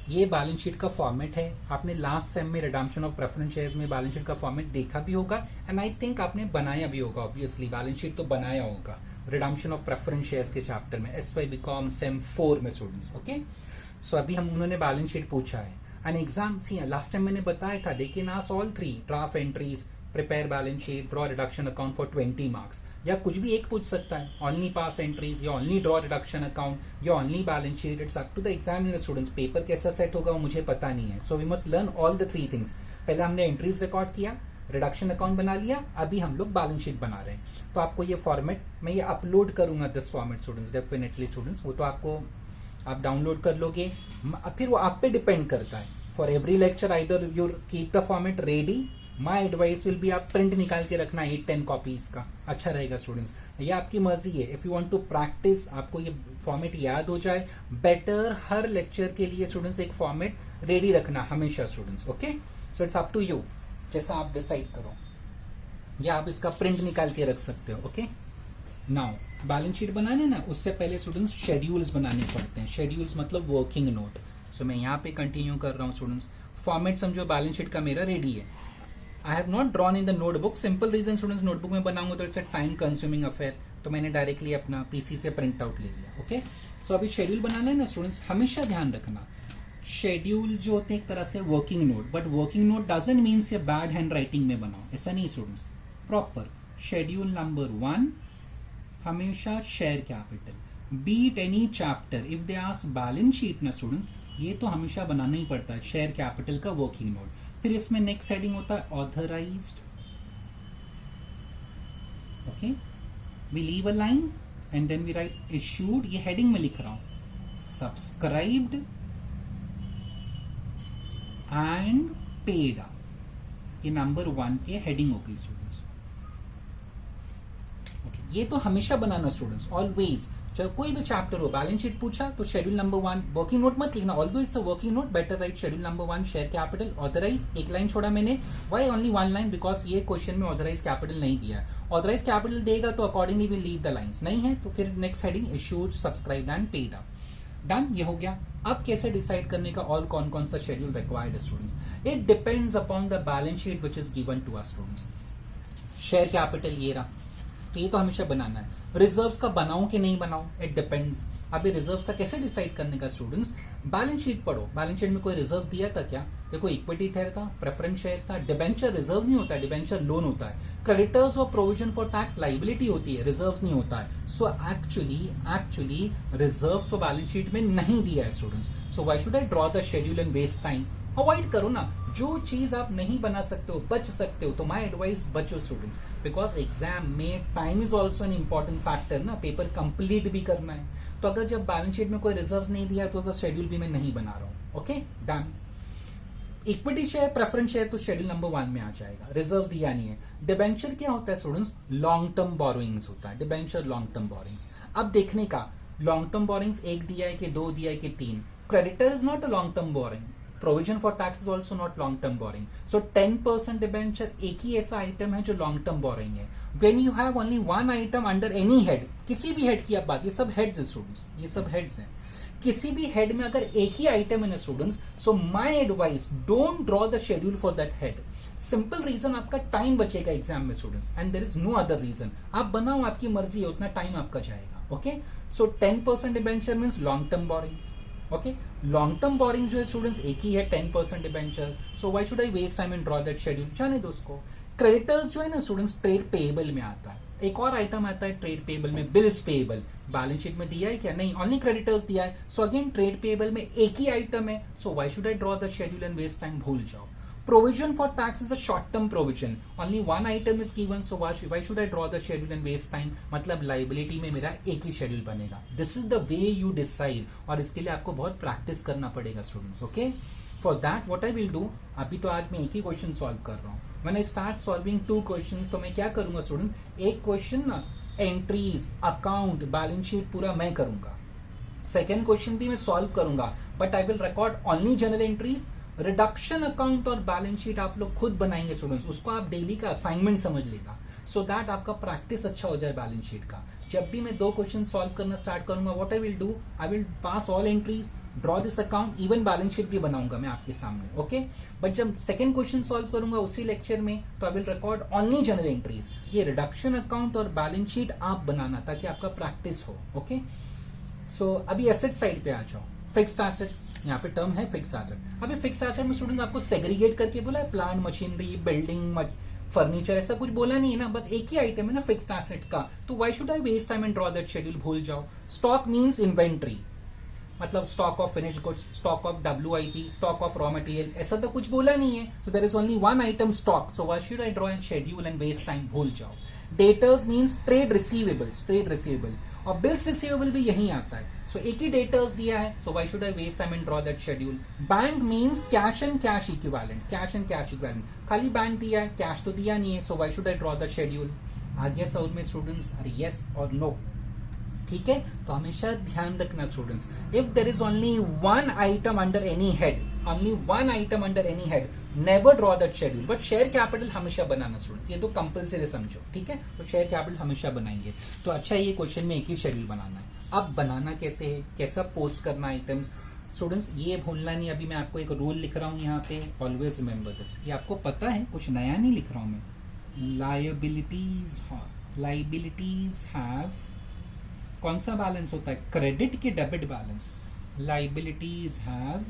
ये बैलेंस शीट का फॉर्मेट है. आपने लास्ट सेम में रिडम्पशन ऑफ प्रेफरेंस शेयर्स में बैलेंस शीट का फॉर्मेट देखा भी होगा एंड आई थिंक आपने बनाया भी होगा. ऑब्वियसली बैलेंस शीट तो बनाया होगा रिडम्पशन ऑफ प्रेफरेंस शेयर्स के चैप्टर में, SY BCom सेम 4 में स्टूडेंट्स. ओके, सो अभी हम उन्होंने बैलेंस शीट पूछा है. In exam see last time मैंने बताया था, they can ask all 3 draft entries, prepare balance sheet, draw reduction account for 20 marks, या कुछ भी एक पूछ सकता है, ओनली पास एंट्रीज या ओनली ड्रॉ रिडक्शन अकाउंट या only balance sheet. It's up to the examiner students. Paper कैसा सेट होगा वो मुझे पता नहीं है. So we must learn all the 3 things. पहले हमने एंट्रीज रिकॉर्ड किया, रिडक्शन अकाउंट बना लिया, अभी हम लोग बैलेंस शीट बना रहे हैं. तो आपको ये फॉर्मेट मैं ये अपलोड करूंगा, this format students, definitely students. वो तो आपको आप डाउनलोड कर लोगे, फिर वो आप पे डिपेंड करता है. For every lecture either you keep the format ready. My advice will B आप प्रिंट निकाल के रखना 8-10 कॉपीज का, अच्छा रहेगा स्टूडेंट्स. ये आपकी मर्जी है. If you want to practise, आपको ये फॉर्मेट याद हो जाए, बेटर हर लेक्चर के लिए स्टूडेंट्स एक फॉर्मेट रेडी रखना हमेशा students. Okay, so it's up to you, जैसा आप डिसाइड करो, या आप इसका प्रिंट निकाल के रख सकते हो. ओके, नाउ बैलेंस शीट बनाने ना उससे पहले स्टूडेंट्स शेड्यूल्स बनाने पड़ते हैं. शेड्यूल्स मतलब वर्किंग नोट. सो मैं यहाँ पे कंटिन्यू कर रहा हूँ स्टूडेंट्स. फॉर्मेट समझो बैलेंस शीट का मेरा रेडी है. I have not drawn in the notebook. Simple reason students, notebook में बनाऊंगा तो it's a time consuming affair, तो मैंने डायरेक्टली अपना पीसी से प्रिंट आउट ले लिया. ओके, सो अभी शेड्यूल बनाना है ना स्टूडेंट्स, हमेशा ध्यान रखना शेड्यूल जो होते हैं एक तरह से working note, but working note doesn't means ये बैड हैंड राइटिंग में बनाओ, ऐसा नहीं स्टूडेंट्स. प्रॉपर शेड्यूल नंबर 1 हमेशा share capital, be it any chapter. If they ask balance sheet ना स्टूडेंट्स, ये तो हमेशा बनाना ही पड़ता है, शेयर कैपिटल का वर्किंग नोट. फिर इसमें नेक्स्ट हेडिंग होता है authorised. Okay, we leave a line and then we write issued. ये हेडिंग में लिख रहा हूं, सब्सक्राइब्ड एंड पेड. ये नंबर 1 के हेडिंग हो गई स्टूडेंट्स. ओके, ये तो हमेशा बनाना स्टूडेंट्स, ऑलवेज. चाहे कोई भी चैप्टर हो, बैलेंस शीट पूछा तो शेड्यूल नंबर 1 वर्किंग नोट मत लिखना. Although it's a working note, better write schedule number 1 share capital authorise. एक लाइन छोड़ा मैंने. Why only 1 line? बिकॉज ये क्वेश्चन में ऑथराइज कैपिटल नहीं दिया है. ऑथराइज कैपिटल देगा तो accordingly will leave the lines. नहीं है तो फिर next heading issued, subscribe and paid up. Done, ये हो गया। अब कैसे डिसाइड करने का और कौन कौन सा शेड्यूल रिक्वायर्ड है students? It depends upon the balance sheet which is given to us students. Share capital ये रहा, तो ये तो हमेशा बनाना है। रिजर्व्स का बनाऊं कि नहीं बनाऊं, इट डिपेंड्स। अभी रिजर्व्स का कैसे डिसाइड करने का स्टूडेंट्स? बैलेंस शीट पढ़ो, बैलेंस शीट में कोई रिजर्व दिया था क्या? देखो इक्विटी था, प्रेफरेंस शेयर्स था, डिबेंचर रिजर्व नहीं होता है, डिबेंचर लोन होता है। क्रेडिटर्स और प्रोविजन फॉर टैक्स लाइबिलिटी होती है, रिजर्व्स नहीं होता है। सो एक्चुअली रिजर्व्स तो बैलेंस शीट में नहीं दिया है students. So why should I draw the schedule and waste time? Avoid करो ना, जो चीज आप नहीं बना सकते हो, बच सकते हो, तो माई एडवाइस बचो स्टूडेंट्स, बिकॉज एग्जाम में time is also an important factor ना, पेपर कंप्लीट भी करना है। तो अगर जब बैलेंस शीट में कोई रिजर्व नहीं दिया तो शेड्यूल भी मैं नहीं बना रहा हूं। Okay done. Equity share, preference share तो शेड्यूल नंबर 1 में आ जाएगा, रिजर्व दिया नहीं है। डिबेंचर क्या होता है स्टूडेंट्स? लॉन्ग टर्म बोरोइंग्स होता है डिबेंचर, लॉन्ग टर्म बोरोइंग्स। अब देखने का लॉन्ग टर्म बोरोइंग्स 1 दिया है कि 2 दिया है कि 3। Creditor is not a long term borrowing, provision for tax is also not long term borrowing. So 10% debenture एक ही ऐसा आइटम है जो लॉन्ग टर्म बोरोइंग है। When you have only one item under any head, किसी भी head की आप बात, ये सब हेड्स है स्टूडेंट्स, ये सब हेड्स हैं। किसी भी हेड में अगर एक ही आइटम है ना students, so my advice don't draw the schedule for that head. Simple reason, आपका टाइम बचेगा एग्जाम में students, and there is no other reason. आप बनाओ, आपकी मर्जी है, उतना टाइम आपका जाएगा। Okay, so 10% debenture means long term borrowings. Okay, long term borrowing जो है स्टूडेंट्स एक ही है, 10% debenture. So why should I waste time and draw that schedule? जाने दो उसको। क्रेडिटर्स जो है ना स्टूडेंट्स, ट्रेड पेएबल में आता है। एक और आइटम आता है ट्रेड पेएबल में, बिल्स पेएबल। बैलेंस शीट में दिया है क्या? नहीं, ओनली क्रेडिटर्स दिया है। सो अगेन ट्रेड पेएबल में एक ही आइटम है, so why should I draw the schedule and waste time? भूल जाओ। Provision for tax is a short-term provision. Only one item is given, so why should I draw the schedule and waste time? मतलब liability में मेरा एक ही schedule बनेगा. This is the way you decide. और इसके लिए आपको बहुत practice करना पड़ेगा students. Okay? For that, what I will do? अभी तो आज मैं एक ही question solve कर रहा हूँ. When I start solving 2 questions, तो मैं क्या करूँगा students? एक question ना entries, account, balance sheet पूरा मैं करूँगा. Second question भी मैं solve करूँगा, but I will record only journal entries. Reduction account और बैलेंस शीट आप लोग खुद बनाएंगे स्टूडेंट्स, उसको आप डेली का असाइनमेंट समझ लेगा, सो दैट आपका प्रैक्टिस अच्छा हो जाए बैलेंस शीट का। जब भी मैं 2 क्वेश्चन सॉल्व करना स्टार्ट करूंगा, what I will do, I will pass all entries, draw this account, even balance sheet भी बनाऊंगा मैं आपके सामने। ओके, बट जब सेकंड क्वेश्चन सॉल्व करूंगा उसी लेक्चर में, तो आई will record only general entries. ये रिडक्शन अकाउंट और बैलेंस शीट आप बनाना ताकि आपका प्रैक्टिस हो। ओके, सो अभी एसेट साइड पे आ जाओ। फिक्स्ड एसेट, यहाँ पे टर्म है फिक्स एसेट। अभी फिक्स एसेट में स्टूडेंट आपको सेग्रीगेट करके बोला है, प्लांट, मशीनरी, बिल्डिंग, फर्नीचर, ऐसा कुछ बोला नहीं है ना, बस एक ही आइटम है ना फिक्स्ड एसेट का, तो why should I waste time and draw that schedule? भूल जाओ। स्टॉक मींस इन्वेंट्री, मतलब stock of finished goods, stock of WIP, stock of raw material, ऐसा तो कुछ बोला नहीं है, so there is only one item stock, so why should I draw and schedule and waste time? भूल जाओ। Debtors means trade receivables, trade receivable, और bills receivable भी यही आता है, सो एक ही डेटर्स दिया है, so why should I waste time and draw that schedule? Bank means cash and cash equivalent, cash and cash equivalent, खाली बैंक दिया है, कैश तो दिया नहीं है, so why should I draw that schedule? आ गया समझ में स्टूडेंट्स? अरे यस और नो, ठीक है। तो हमेशा ध्यान रखना students, if there is only one item under any head, only one item under any head, never draw that schedule. But share capital हमेशा बनाना स्टूडेंट्स, ये तो कंपलसरी समझो, ठीक है। तो शेयर कैपिटल हमेशा बनाएंगे। तो अच्छा, ये क्वेश्चन में एक ही शेड्यूल बनाना है। अब बनाना कैसे है, कैसा पोस्ट करना आइटम्स स्टूडेंट्स, ये भूलना नहीं। अभी मैं आपको एक रूल लिख रहा हूँ यहाँ पे, ऑलवेज रिमेंबर दिस, ये आपको पता है, कुछ नया नहीं लिख रहा हूँ मैं। लाइबिलिटीज हैव, कौन सा बैलेंस होता है, क्रेडिट के debit balance? Liabilities have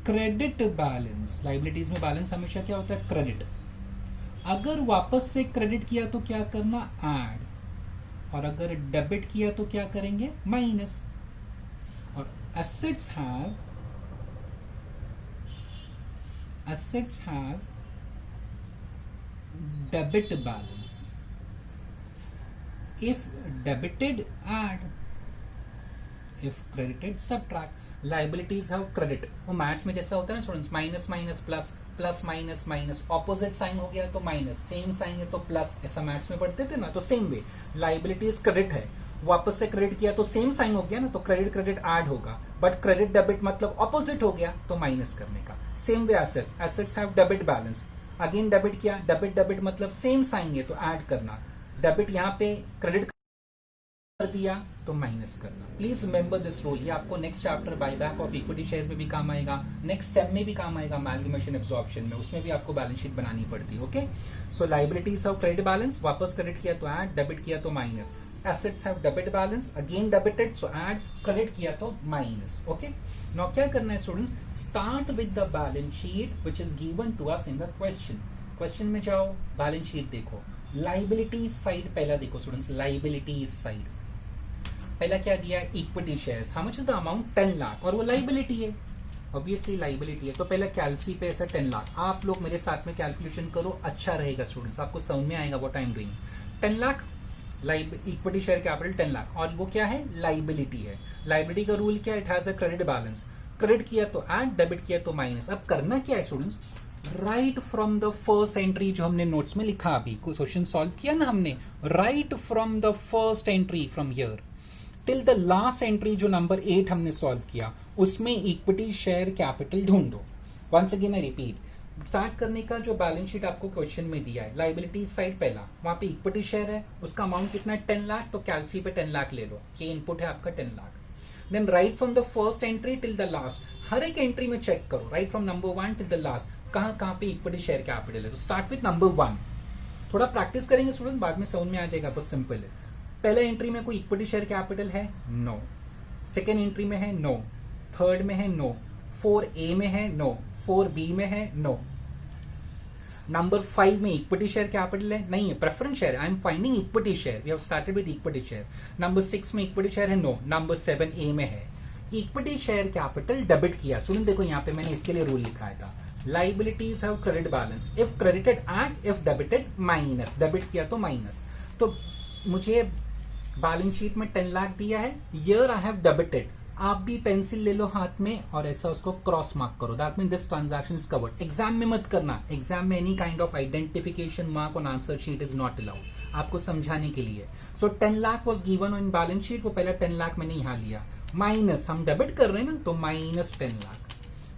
credit balance. Liabilities में बैलेंस हमेशा क्या होता है, क्रेडिट। अगर वापस से क्रेडिट किया तो क्या करना, ऐड, और अगर डेबिट किया तो क्या करेंगे, माइनस। और assets have debit balance, if debited add, if credited subtract. Liabilities have credit, वो मैथ्स में जैसा होता है ना students, minus minus plus, plus minus minus, opposite sign हो गया तो माइनस, सेम साइन है तो प्लस, ऐसा मैथ्स में पढ़ते थे ना। तो सेम वे लाइबिलिटीज क्रेडिट है, वापस से क्रेडिट किया तो सेम साइन हो गया ना, तो क्रेडिट क्रेडिट ऐड होगा, बट क्रेडिट डेबिट मतलब ऑपोजिट हो गया तो माइनस करने का। Same way assets have debit balance, again debit किया, डेबिट डेबिट मतलब सेम साइन है तो ऐड करना, डेबिट यहाँ पे क्रेडिट कर दिया तो माइनस करना। प्लीज रिमेंबर दिस रूल, ये आपको next chapter buyback of equity shares में भी काम आएगा, नेक्स्ट सेम में भी काम आएगा, अमालगमेशन एब्जॉर्प्शन में, उसमें भी आपको बैलेंस शीट बनानी पड़ती है। Okay, so liabilities of credit balance, वापस क्रेडिट किया तो ऐड, डेबिट किया तो minus. Assets have debit balance, again debited, so add, credit किया तो माइनस। ओके, नाउ क्या करना है students, start with the balance sheet which is given to us in the question. Question में जाओ, बैलेंस शीट देखो, लाइबिलिटीज साइड पहला देखो स्टूडेंट्स, लाइबिलिटीज साइड पहला क्या दिया है, equity shares, how much is the amount, 10 lakh, और वो लाइबिलिटी है, ऑब्वियसली लाइबिलिटी है, तो पहला कैलसी पे ऐसा 10 लाख। आप लोग मेरे साथ में कैलकुलेशन करो, अच्छा रहेगा स्टूडेंट्स, आपको समझ में आएगा what I am doing. 10 lakh equity share capital 10 lakh, और वो क्या है, लाइबिलिटी है। लाइबिलिटी का रूल क्या है, it has a credit balance, credit किया तो ऐड, डेबिट किया तो माइनस। अब करना क्या है students, right from the first entry, जो हमने नोट्स में लिखा, अभी क्वेश्चन सॉल्व किया ना हमने, right from the first entry from here till the last entry जो नंबर 8 हमने सॉल्व किया, उसमें इक्विटी शेयर कैपिटल ढूंढो। Once again I repeat, start करने का जो बैलेंस शीट आपको क्वेश्चन में दिया है, लाइबिलिटी साइड पहला, वहां पे इक्विटी शेयर है, उसका अमाउंट कितना है, 10 लाख, तो कैलसी पे 10 लाख ले लो, ये इनपुट है आपका 10 lakh. Then right from the first entry till the last, हर एक एंट्री में चेक करो, right from number 1 till the last, कहां पे इक्विटी शेयर कैपिटल है। तो स्टार्ट विद नंबर 1, थोड़ा प्रैक्टिस करेंगे स्टूडेंट, बाद में समझ में आ जाएगा, बहुत सिंपल है। पहले एंट्री में कोई इक्विटी शेयर कैपिटल है, नो। सेकेंड एंट्री में है, नो। थर्ड में है, नो। 4A में है, नो। 4B में है, नो। नंबर 5 में इक्विटी शेयर कैपिटल है, नहीं है, preference share, I am finding equity share, we have started with equity share. Number 6 में इक्विटी शेयर है, नो। नंबर 7A में है इक्विटी शेयर कैपिटल, डेबिट किया। सुन देखो, यहाँ पे मैंने इसके लिए रूल लिखा था, liabilities have credit balance, if credited add, if debited minus, debit किया तो माइनस। तो मुझे बैलेंस शीट में 10 लाख दिया है, ईयर आई हैव डेबिटेड, आप भी पेंसिल ले लो हाथ में और ऐसा उसको क्रॉस मार्क करो, that mean this transaction is covered. Exam में मत करना, एग्जाम में any kind of identification mark on answer sheet is not allowed, आपको समझाने के लिए। सो 10 lakh was given in balance sheet, वो पहला 10 लाख मैंने यहां लिया, माइनस हम डेबिट कर रहे हैं ना, तो माइनस 10 लाख,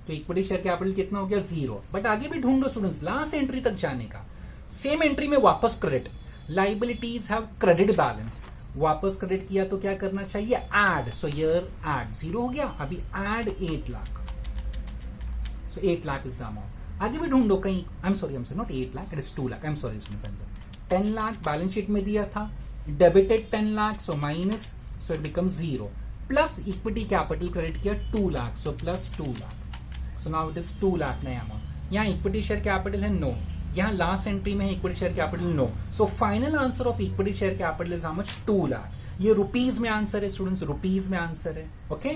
तो इक्विटी शेयर कैपिटल कितना हो गया, 0। बट आगे भी ढूंढो स्टूडेंट्स, लास्ट एंट्री तक जाने का। सेम एंट्री में वापस credit, liabilities have credit balance, वापस क्रेडिट किया तो क्या करना चाहिए, ऐड, सो हियर ऐड, 0 हो गया, अभी add 8 lakh, so 8 lakh is the amount. आगे भी ढूंढो कहीं, I am sorry not 8 lakh, it is 2 lakh, I am sorry, 10 lakh balance sheet में दिया था, debited 10 lakh, so minus, so it become 0, plus equity capital credit किया 2 lakh, so plus 2 lakh, so now it is 2 lakh नया amount. यहाँ इक्विटी शेयर कैपिटल है, no. यहाँ last entry में है equity share capital, no. So final answer of equity share capital is how much, 2 lakh. ये rupees में answer है स्टूडेंट्स, रुपीज में आंसर है। ओके,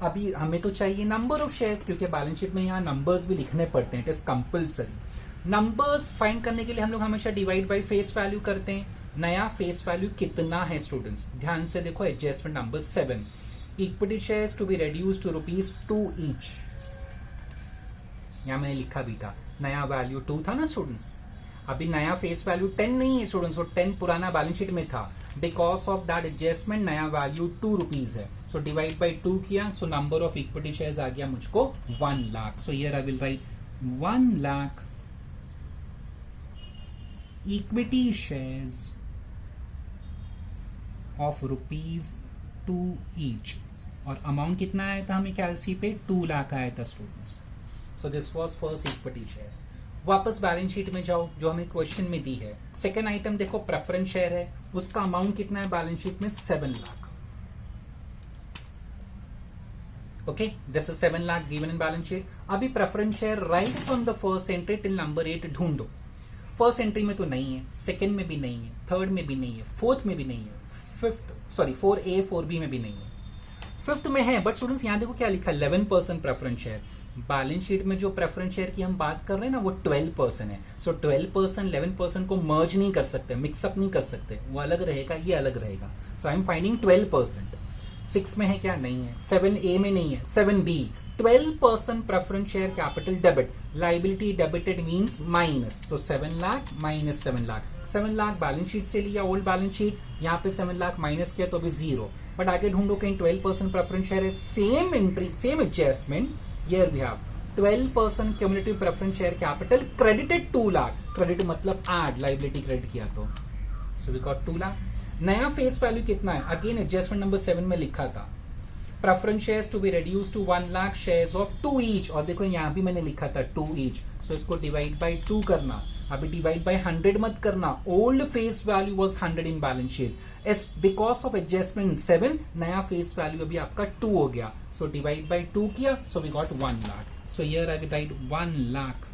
अभी हमें तो चाहिए नंबर ऑफ शेयर्स, क्योंकि बैलेंस शीट में यहाँ नंबर्स भी लिखने पड़ते हैं, it is compulsory. Numbers find करने के लिए हम लोग हमेशा डिवाइड बाय फेस वैल्यू करते हैं। नया फेस वैल्यू कितना है स्टूडेंट्स, ध्यान से देखो, adjustment number 7, equity shares to be reduced to ₹2 each, यहां मैंने लिखा भी था, नया वैल्यू 2 था ना स्टूडेंट्स, अभी नया फेस वैल्यू 10 नहीं है स्टूडेंट्स, वो 10 पुराना बैलेंस शीट में था, बिकॉज ऑफ दैट एडजस्टमेंट नया वैल्यू ₹2 है, सो डिवाइड बाय 2 किया, so number of equity shares आ गया मुझको 1 lakh. So here I will write 1 lakh equity shares of ₹2 each, और अमाउंट कितना आया था हमें कैलसी पे, 2 लाख आया था students. So this was first equity share. वापस बैलेंस शीट में जाओ, जो हमें क्वेश्चन में दी है, सेकेंड आइटम देखो, प्रेफरेंस शेयर है, उसका अमाउंट कितना है बैलेंस शीट में, 7 lakh. Okay, this is 7 lakh given in balance sheet. अभी preference share right from the first entry till number 8 ढूंढो। फर्स्ट एंट्री में तो नहीं है, सेकेंड में भी नहीं है, थर्ड में भी नहीं है, फोर्थ में भी नहीं है, 4A 4B में भी नहीं है, फिफ्थ में है। बट स्टूडेंट्स यहाँ देखो क्या लिखा, 11% प्रेफरेंस शेयर। बैलेंस शीट में जो प्रेफरेंस शेयर की हम बात कर रहे हैं ना, वो 12% है। सो 12% 11% को मर्ज नहीं कर सकते, मिक्सअप नहीं कर सकते, वो अलग रहेगा, ये अलग रहेगा। सो आई एम फाइंडिंग 12%। 6 में है क्या, नहीं है। 7A में नहीं है, 7B 12% preference share capital debit, liability debited means minus, तो 7 lakh minus 7 lakh. 7 lakh balance sheet से लिया, ओल्ड बैलेंस शीट, यहाँ पे 7 लाख माइनस किया तो अभी 0। बट आगे ढूंढो कहीं 12% प्रेफरेंस शेयर है, same entry same adjustment, here we have 12% cumulative preference share capital credited 2 lakh, credit मतलब ऐड, लाइबिलिटी क्रेडिट किया तो, सो वी गॉट 2 लाख। नया फेस वैल्यू कितना है, अगेन एडजस्टमेंट नंबर 7 में लिखा था preference shares to be reduce to 1 lakh shares of 2 each, और देखो यहां भी मैंने लिखा था 2 ईच, सो इसको डिवाइड बाय 2 करना, अभी डिवाइड बाय 100 मत करना, old face value was 100 in balance sheet, इस बिकॉज ऑफ एडजस्टमेंट 7 नया फेस वैल्यू अभी आपका 2 हो गया, सो डिवाइड बाय 2 किया, so we got 1 lakh, so here I will write 1 lakh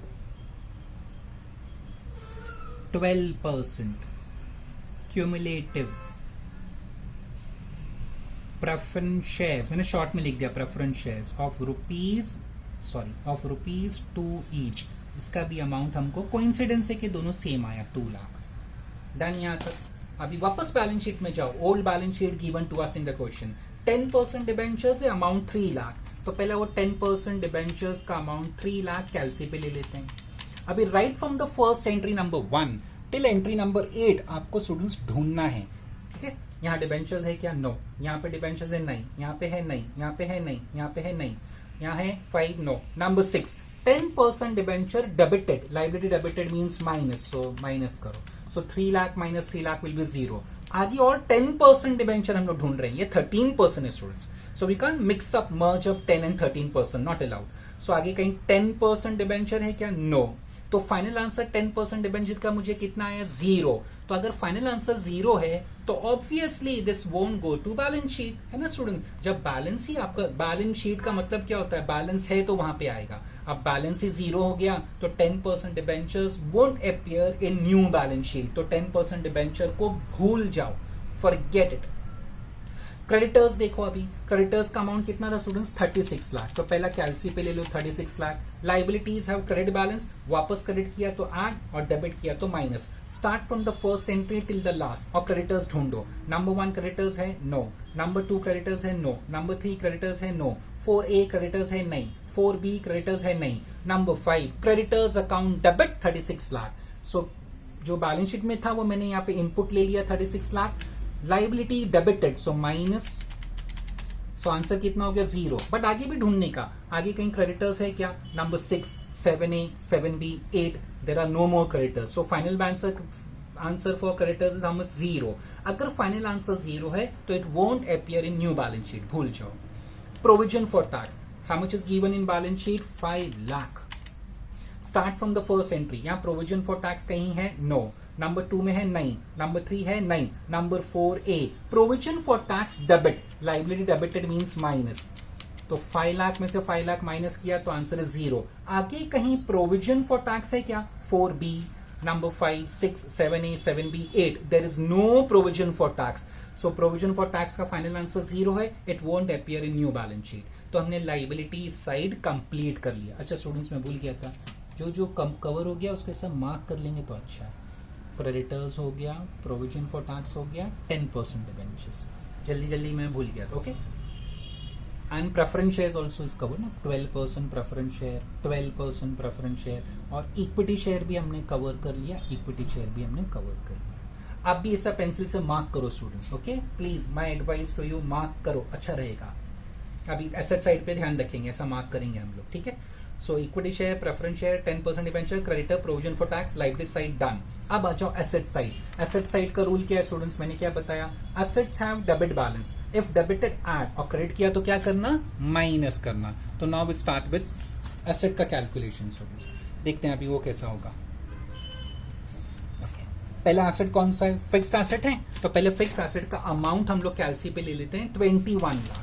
12% cumulative preference shares, मैंने शॉर्ट में लिख दिया preference shares of rupees 2 each, इसका भी अमाउंट हमको कोइंसिडेंस है कि दोनों सेम आया 2 लाख। डन यहां तक। अभी वापस बैलेंस शीट में जाओ, old balance sheet given to us in the question, 10% debentures है, अमाउंट 3 लाख, तो पहले वो 10% डिबेंचर्स का अमाउंट 3 लाख कैलसी पे ले लेते हैं। अभी right from the first entry number 1 till entry number 8 आपको स्टूडेंट्स ढूंढना है, ठीक है। यहाँ डिबेंचर्स है क्या, नो, यहाँ पे डिबेंचर्स है नहीं, यहाँ पे है नहीं, यहाँ पे है नहीं, यहाँ पे है नहीं, यहाँ है 5, no. Number 6 10% debenture debited, liability debited means minus, so minus करो, so 3 lakh minus 3 lakh will be 0। आगे और 10% डिबेंचर हम लोग ढूंढ रहे हैं, ये 13% है students, so we can mix up merge up 10 and 13%, not allowed. So आगे कहीं 10% डिबेंचर है क्या, नो, तो फाइनल आंसर 10% डिबेंचर का मुझे कितना आया, 0। तो अगर फाइनल आंसर 0 है तो obviously this won't go to balance sheet, है ना स्टूडेंट। जब बैलेंस ही आपका, बैलेंस शीट का मतलब क्या होता है, बैलेंस है तो वहां पे आएगा, अब बैलेंस ही 0 हो गया तो 10% debentures won't appear in new balance sheet, तो 10% डिबेंचर को भूल जाओ, फॉरगेट इट। क्रेडिटर्स देखो, अभी क्रेडिटर्स का अमाउंट कितना था स्टूडेंट्स, 36 लाख, तो पहला कैलसी पे ले लो 36 lakh. Liabilities have credit balance, वापस क्रेडिट किया तो ऐड और डेबिट किया तो minus. Start from the first entry till the last और क्रेडिटर्स ढूंढो। नंबर 1 क्रेडिटर्स है, नो। नंबर 2 क्रेडिटर्स है, नो। नंबर 3 क्रेडिटर्स है, नो। 4A क्रेडिटर्स है, नहीं। 4B क्रेडिटर्स है, नहीं। Number 5 creditors account debit 36 lakh, so जो बैलेंस शीट में था वो मैंने यहाँ पे इनपुट ले लिया 36 lakh. Liability debited, so minus, so answer कितना हो गया, 0। बट आगे भी ढूंढने का, आगे कहीं क्रेडिटर्स है क्या, number 6, 7A, 7B, 8, there are no more creditors, so final answer for creditors is how much, 0। अगर फाइनल आंसर 0 है तो it won't appear in new balance sheet, भूल जाओ। Provision for tax, how much is given in balance sheet, 5 lakh. Start from the first entry, यहाँ provision for tax कहीं है, no. Number 2 में है, नहीं। नंबर 3 है, नहीं। Number 4A provision for tax debit, liability debited means minus, तो 5 लाख में से 5 लाख माइनस किया तो आंसर है 0। आगे कहीं प्रोविजन फॉर टैक्स है क्या, 4B, number 5, 6, 7A, 7B, 8, there is no provision for tax, so provision for tax का फाइनल आंसर 0 है, it won't appear in new balance sheet. तो हमने लाइबिलिटी साइड कंप्लीट कर लिया। अच्छा स्टूडेंट्स, मैं भूल गया था, जो कवर हो गया उसके सब मार्क कर लेंगे तो अच्छा है। क्रेडिटर्स हो गया, प्रोविजन फॉर टैक्स हो गया, 10% डिबेंचर्स, जल्दी मैं भूल गया था, okay. And preference share also is cover ना, 12% प्रेफरेंस शेयर, 12% प्रेफरेंस शेयर, और इक्विटी शेयर भी हमने कवर कर लिया, इक्विटी शेयर भी हमने कवर कर लिया। आप भी ऐसा पेंसिल से मार्क करो students, okay, please my advice to you, mark करो, अच्छा रहेगा। अभी एसेट साइड पे ध्यान रखेंगे, ऐसा मार्क करेंगे हम लोग, ठीक है। So equity share, preference share, 10% debenture, creditor, provision for tax, liability side done. अब आ जाओ एसेट साइड। एसेट साइड का रूल क्या है स्टूडेंट्स, मैंने क्या बताया, assets have debit balance, if debited add और क्रेडिट किया तो क्या करना, माइनस करना। तो now we start with asset का कैलकुलेशन स्टूडेंट्स, देखते हैं अभी वो कैसा होगा। पहला एसेट कौन सा है, फिक्स्ड एसेट है, तो पहले फिक्स एसेट का अमाउंट हम लोग कैलसी पे ले लेते हैं 21 लाख,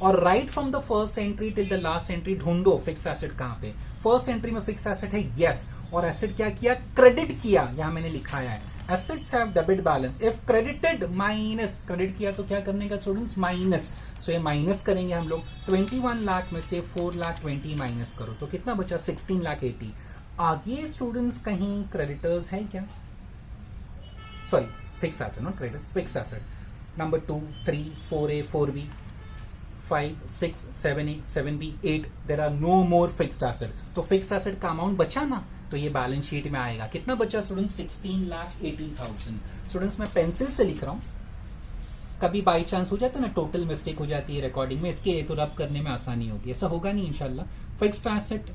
और right from the first entry till the last entry ढूंढो फिक्स एसेट कहां पे। फर्स्ट एंट्री में फिक्स एसेट है, यस, और एसेट क्या किया, क्रेडिट किया, यहां मैंने लिखाया है assets have debit balance, if credited minus, credit किया तो क्या करने का स्टूडेंट्स, माइनस, सो ये माइनस करेंगे हम लोग। 21 लाख में से 4 लाख 20 माइनस करो तो कितना बचा, 16 लाख 80। आगे स्टूडेंट्स कहीं क्रेडिटर्स है क्या, sorry fix asset, not creditors, fix asset. Number 2, 3, 4A, 4B, 5, 6, 7A, 7B, 8, there are no more fixed asset, तो फिक्स एसेट का अमाउंट बचा ना, तो ये बैलेंस शीट में आएगा। कितना बचा स्टूडेंट्स, 16,80,000। स्टूडेंट्स मैं पेंसिल से लिख रहा हूं, कभी बाई चांस हो जाता है ना, टोटल मिस्टेक हो जाती है रिकॉर्डिंग में, इसके लिए तो रब करने में आसानी होगी, ऐसा होगा नहीं इंशाल्लाह। Fixed asset,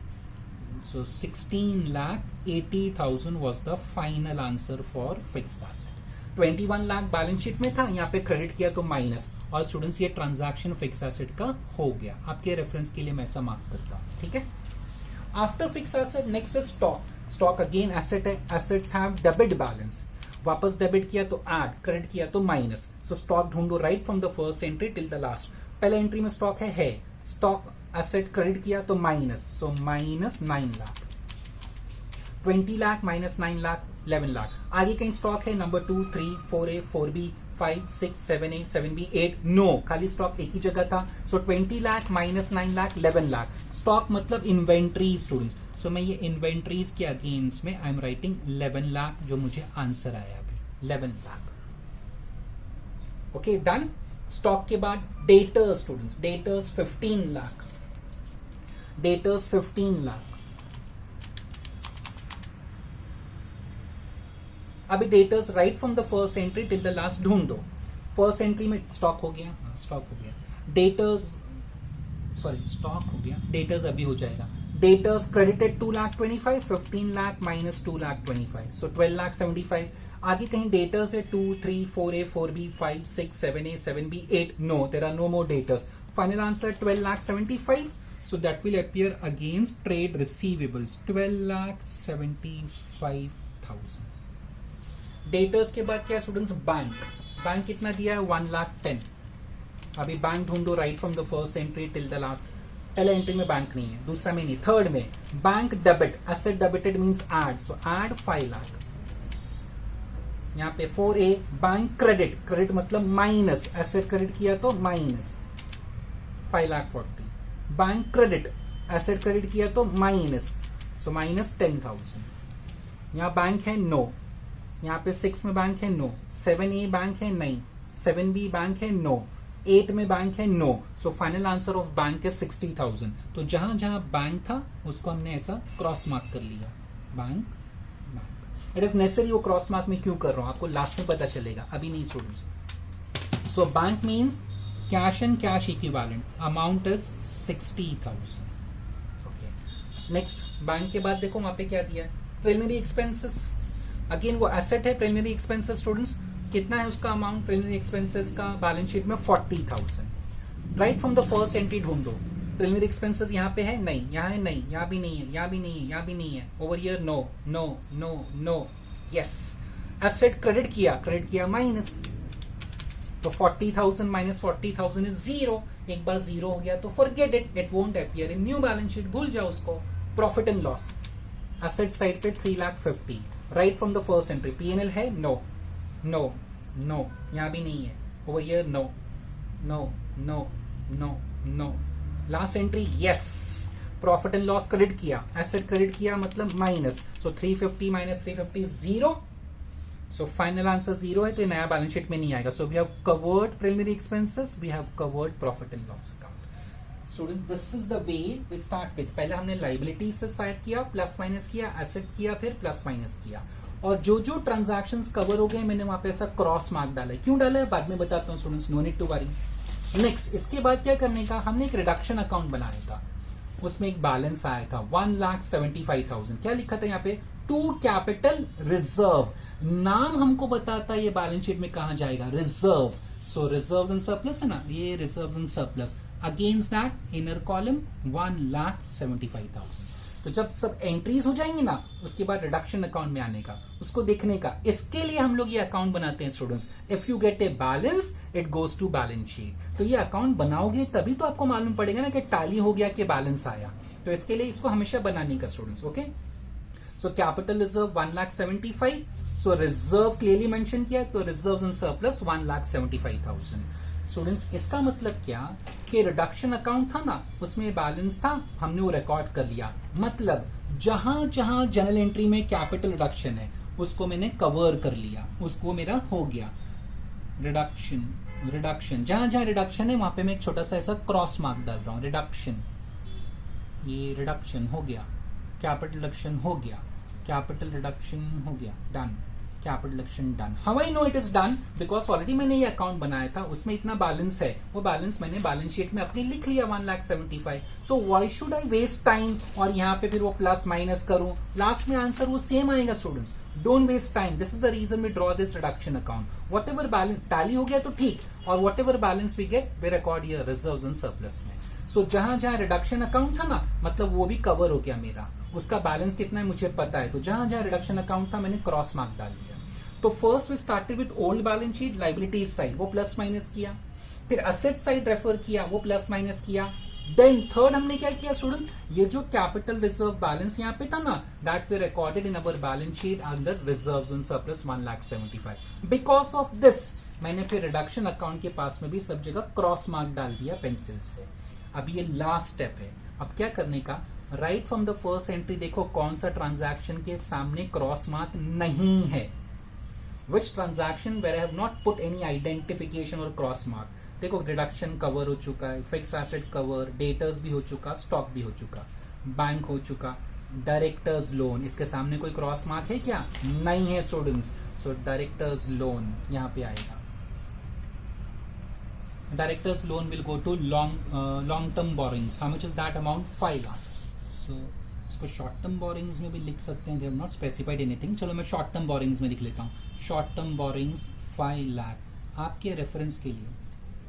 so 16,80,000 was the final answer for fixed asset. 21 lakh balance sheet में था, यहाँ पे क्रेडिट किया तो माइनस, और स्टूडेंट्स ये ट्रांजैक्शन फिक्स एसेट का हो गया। आपके रेफरेंस के लिए मैं ऐसा मार्क करता हूं, ठीक है। After fix asset next is stock. Stock again asset है, एसेट्स हैव डेबिट बैलेंस, वापस डेबिट किया तो ऐड, क्रेडिट किया तो माइनस। सो स्टॉक ढूंढो right from the first entry till the last. पहले एंट्री में स्टॉक है, स्टॉक एसेट क्रेडिट किया तो minus, so minus 9 lakh, 20 lakh minus 9 lakh 11 lakh. आगे कहीं स्टॉक है number 2, 3, 4A, 4B, 5, 6, 7A, 7B, 8, no, खाली स्टॉक एक ही जगह था। सो 20 लाख माइनस 9 लाख 11 लाख। स्टॉक मतलब इन्वेंट्री स्टूडेंट्स, सो मैं ये इन्वेंट्रीज के अगेंस्ट में आई एम राइटिंग 11 लाख, जो मुझे आंसर आया अभी 11 लाख। Okay done. स्टॉक के बाद debtors students, debtors 15 lakh, debtors 15 lakh. अभी debtors right from the first entry till the last ढूंढ दो। फर्स्ट एंट्री में स्टॉक हो गया, स्टॉक हो गया, डेटर्स सॉरी स्टॉक हो गया, डेटर्स अभी हो जाएगा। Debtors credited 2 lakh 25, 15 lakh minus 2 lakh 25, सो 12 लाख 75। आगे कहीं डेटर्स है 2, 3, 4A, 4B, 5, 6, 7A, 7B, 8, no, there are no more debtors. Final answer 12 lakh 75, so that will appear against trade receivables 12,75,000। Debtors के बाद क्या स्टूडेंट्स, बैंक। बैंक कितना दिया है 1,10,000। अभी बैंक ढूंढो right from the first entry till the last. पहले entry में बैंक नहीं है, दूसरा में नहीं, थर्ड में bank debit, asset debited means add, सो ऐड 5 लाख। यहाँ पे 4A बैंक क्रेडिट, क्रेडिट मतलब माइनस, एसेट क्रेडिट किया तो minus 5,40,000। Bank credit, asset credit किया तो माइनस, सो माइनस 10,000। यहाँ बैंक है नो, यहाँ पे 6 में बैंक है नो, 7A बैंक है नहीं, 7B बैंक है नो, 8 में बैंक है no, so final answer of bank है 60,000। तो जहां जहां बैंक था उसको हमने ऐसा क्रॉस मार्क कर लिया, bank bank. It is necessary वो क्रॉस मार्क में क्यों कर रहा हूं आपको लास्ट में पता चलेगा, अभी नहीं students. So bank means cash and cash equivalent, amount is 60,000। Okay next, bank के बाद देखो वहां पे क्या दिया है, प्रिलिमिनरी एक्सपेंसेस। अगेन वो एसेट है, प्रिलिमिनरी एक्सपेंसेस स्टूडेंट्स कितना है उसका अमाउंट प्रिलिमिनरी एक्सपेंसेस का बैलेंस शीट में 40,000। Right from the first entry ढूंढो। प्रिलिमिनरी एक्सपेंसेस यहाँ पे है नहीं, यहाँ है नहीं, यहाँ भी नहीं है, यहाँ भी नहीं है, यहाँ भी नहीं है, over here no no no no, yes. Asset credit किया माइनस, तो 40,000 माइनस 40,000 इज 0। एक बार 0 हो गया तो forget it, it won't appear in new balance sheet, भूल जाओ उसको। Profit and loss, asset side पे 3,50,000, right from the first entry. P&L है नो नो नो, यहाँ भी नहीं है, over here no no no no no. Last entry yes, profit and loss credit किया, एसेट क्रेडिट किया मतलब minus, so 350 minus 350 0। So final answer 0 है, तो नया बैलेंस शीट में नहीं आएगा। So we have covered preliminary expenses, we have covered profit and loss account. Student this is the way we start with. पहले हमने लाइबिलिटी से स्टार्ट किया, प्लस माइनस किया, एसेट किया, फिर प्लस माइनस किया, और जो जो ट्रांजैक्शंस कवर हो गए मैंने वहां पे ऐसा क्रॉस मार्क डाला है। क्यों डाला है बाद में बताता हूँ students, no need to worry. Next, इसके बाद क्या करने का, हमने एक रिडक्शन अकाउंट बनाया था, उसमें एक बैलेंस आया था 1,75,000। क्या लिखा था यहाँ पे, टू कैपिटल रिजर्व। नाम हमको बताता है ये बैलेंस शीट में कहा जाएगा, reserve. So reserve and surplus है ना, ये reserve and surplus. Against that inner column 1,75,000। तो जब सब एंट्रीज हो जाएंगी ना, उसके बाद रिडक्शन अकाउंट में आने का, उसको देखने का, इसके लिए हम लोग ये अकाउंट बनाते हैं students. If you get a balance it goes to balance sheet. तो ये अकाउंट बनाओगे तभी तो आपको मालूम पड़ेगा ना कि टैली हो गया कि बैलेंस आया। तो इसके लिए इसको हमेशा बनाने का students. Okay, so capital reserve 1,75,000। सो रिजर्व क्लियरली मेंशन किया, तो रिजर्व एंड सरप्लस 1,75,000। स्टूडेंट्स इसका मतलब क्या कि रिडक्शन अकाउंट था ना, उसमें बैलेंस था, हमने वो रिकॉर्ड कर लिया। मतलब जहां जहां जनरल एंट्री में कैपिटल रिडक्शन है उसको मैंने कवर कर लिया, उसको मेरा हो गया रिडक्शन। रिडक्शन जहां जहां रिडक्शन है वहां पे मैं एक छोटा सा ऐसा क्रॉस मार्क डाल रहा हूं, रिडक्शन। ये रिडक्शन हो गया, कैपिटल रिडक्शन हो गया, कैपिटल रिडक्शन हो गया, done. Capital reduction done. How I know it is done, because already मैंने ये अकाउंट बनाया था, उसमें इतना बैलेंस है, वो बैलेंस मैंने बैलेंस शीट में अपनी लिख लिया 1,75,000। So why should I waste time और यहाँ पे फिर वो प्लस माइनस करूं, लास्ट में आंसर वो सेम आएगा students. Don't waste time, this is the reason we draw this reduction account. Whatever balance tally हो गया तो ठीक, और whatever balance we get we record your reserves and surplus में. सो जहां जहां रिडक्शन अकाउंट था ना, मतलब वो भी कवर हो गया मेरा, उसका बैलेंस कितना है मुझे पता है, तो जहां जहां रिडक्शन अकाउंट था मैंने क्रॉस मार्क डाल दिया. तो first we started with old balance sheet, liabilities side वो प्लस माइनस किया, फिर असेट साइड रेफर किया, वो प्लस माइनस किया. देन थर्ड हमने क्या किया स्टूडेंट्स, ये जो कैपिटल रिजर्व बैलेंस यहाँ पे था ना, that we recorded in our balance sheet under reserves and surplus 1,75,000. Because of this मैंने फिर रिडक्शन अकाउंट के पास में भी सब जगह क्रॉस मार्क डाल दिया पेंसिल से. अब ये लास्ट स्टेप है. अब क्या करने का, right from the first entry देखो कौन सा ट्रांजैक्शन के सामने क्रॉस मार्क नहीं है, which transaction where I have not put any identification और क्रॉस मार्क. देखो रिडक्शन कवर हो चुका है, फिक्स एसेट कवर, डेटर्स भी हो चुका, स्टॉक भी हो चुका, बैंक हो चुका, डायरेक्टर्स लोन, इसके सामने कोई क्रॉस मार्क है क्या, नहीं है स्टूडेंट्स. सो डायरेक्टर्स लोन यहाँ पे आएगा. Directors loan will go to long term borrowings. How much is that amount, 5 lakh. So इसको शॉर्ट टर्म बोरिंग्स में भी लिख सकते हैं, they have not specified anything. चलो मैं शॉर्ट टर्म बोरिंग्स में लिख लेता हूँ. Short term borrowings 5 lakh. आपके रेफरेंस के लिए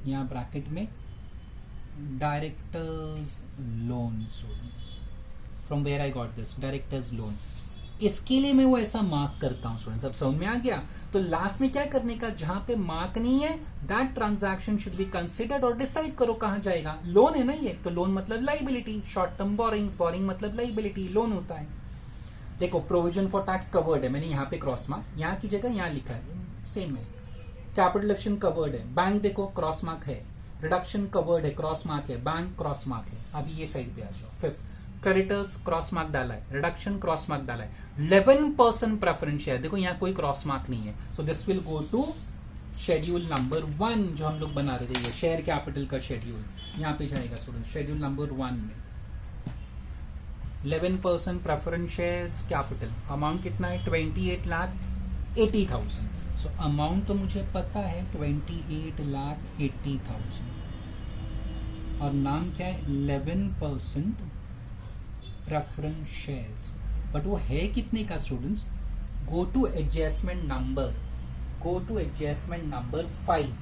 यहाँ ब्रैकेट में directors loan, from where I got this directors loan. इसके लिए मैं वो ऐसा मार्क करता हूं स्टूडेंट्स. अब समझ में आ गया. तो लास्ट में क्या करने का, जहां पे मार्क नहीं है that transaction should be considered, और डिसाइड करो कहां जाएगा. लोन है ना ये, तो लोन मतलब liability, short term borings, boring मतलब लाइबिलिटी, लोन होता है. देखो प्रोविजन फॉर टैक्स कवर्ड है, मैंने यहाँ पे क्रॉस मार्क, यहाँ की जगह यहाँ लिखा है, सेम है. कैपिटल रिडक्शन कवर्ड है, बैंक देखो क्रॉस मार्क है, रिडक्शन कवर्ड है, क्रॉस मार्क है, बैंक क्रॉस मार्क है. अभी ये साइड पे आ जाओ. फिफ्थ क्रेडिटर्स क्रॉस मार्क डाला है, रिडक्शन क्रॉस मार्क डाला है. 11% प्रेफरेंस शेयर, देखो यहाँ कोई क्रॉस मार्क नहीं है. So this will go to schedule number 1 जो हम लोग बना रहे थे, ये शेयर कैपिटल का शेड्यूल यहाँ पे जाएगा स्टूडेंट. शेड्यूल नंबर 1 में 11% प्रेफरेंस शेयर्स कैपिटल, अमाउंट कितना है 28,80,000. सो अमाउंट तो मुझे पता है 28,80,000, और नाम क्या है 11% प्रेफरेंस शेयर्स. बट वो है कितने का students, go to adjustment number, go to adjustment number 5.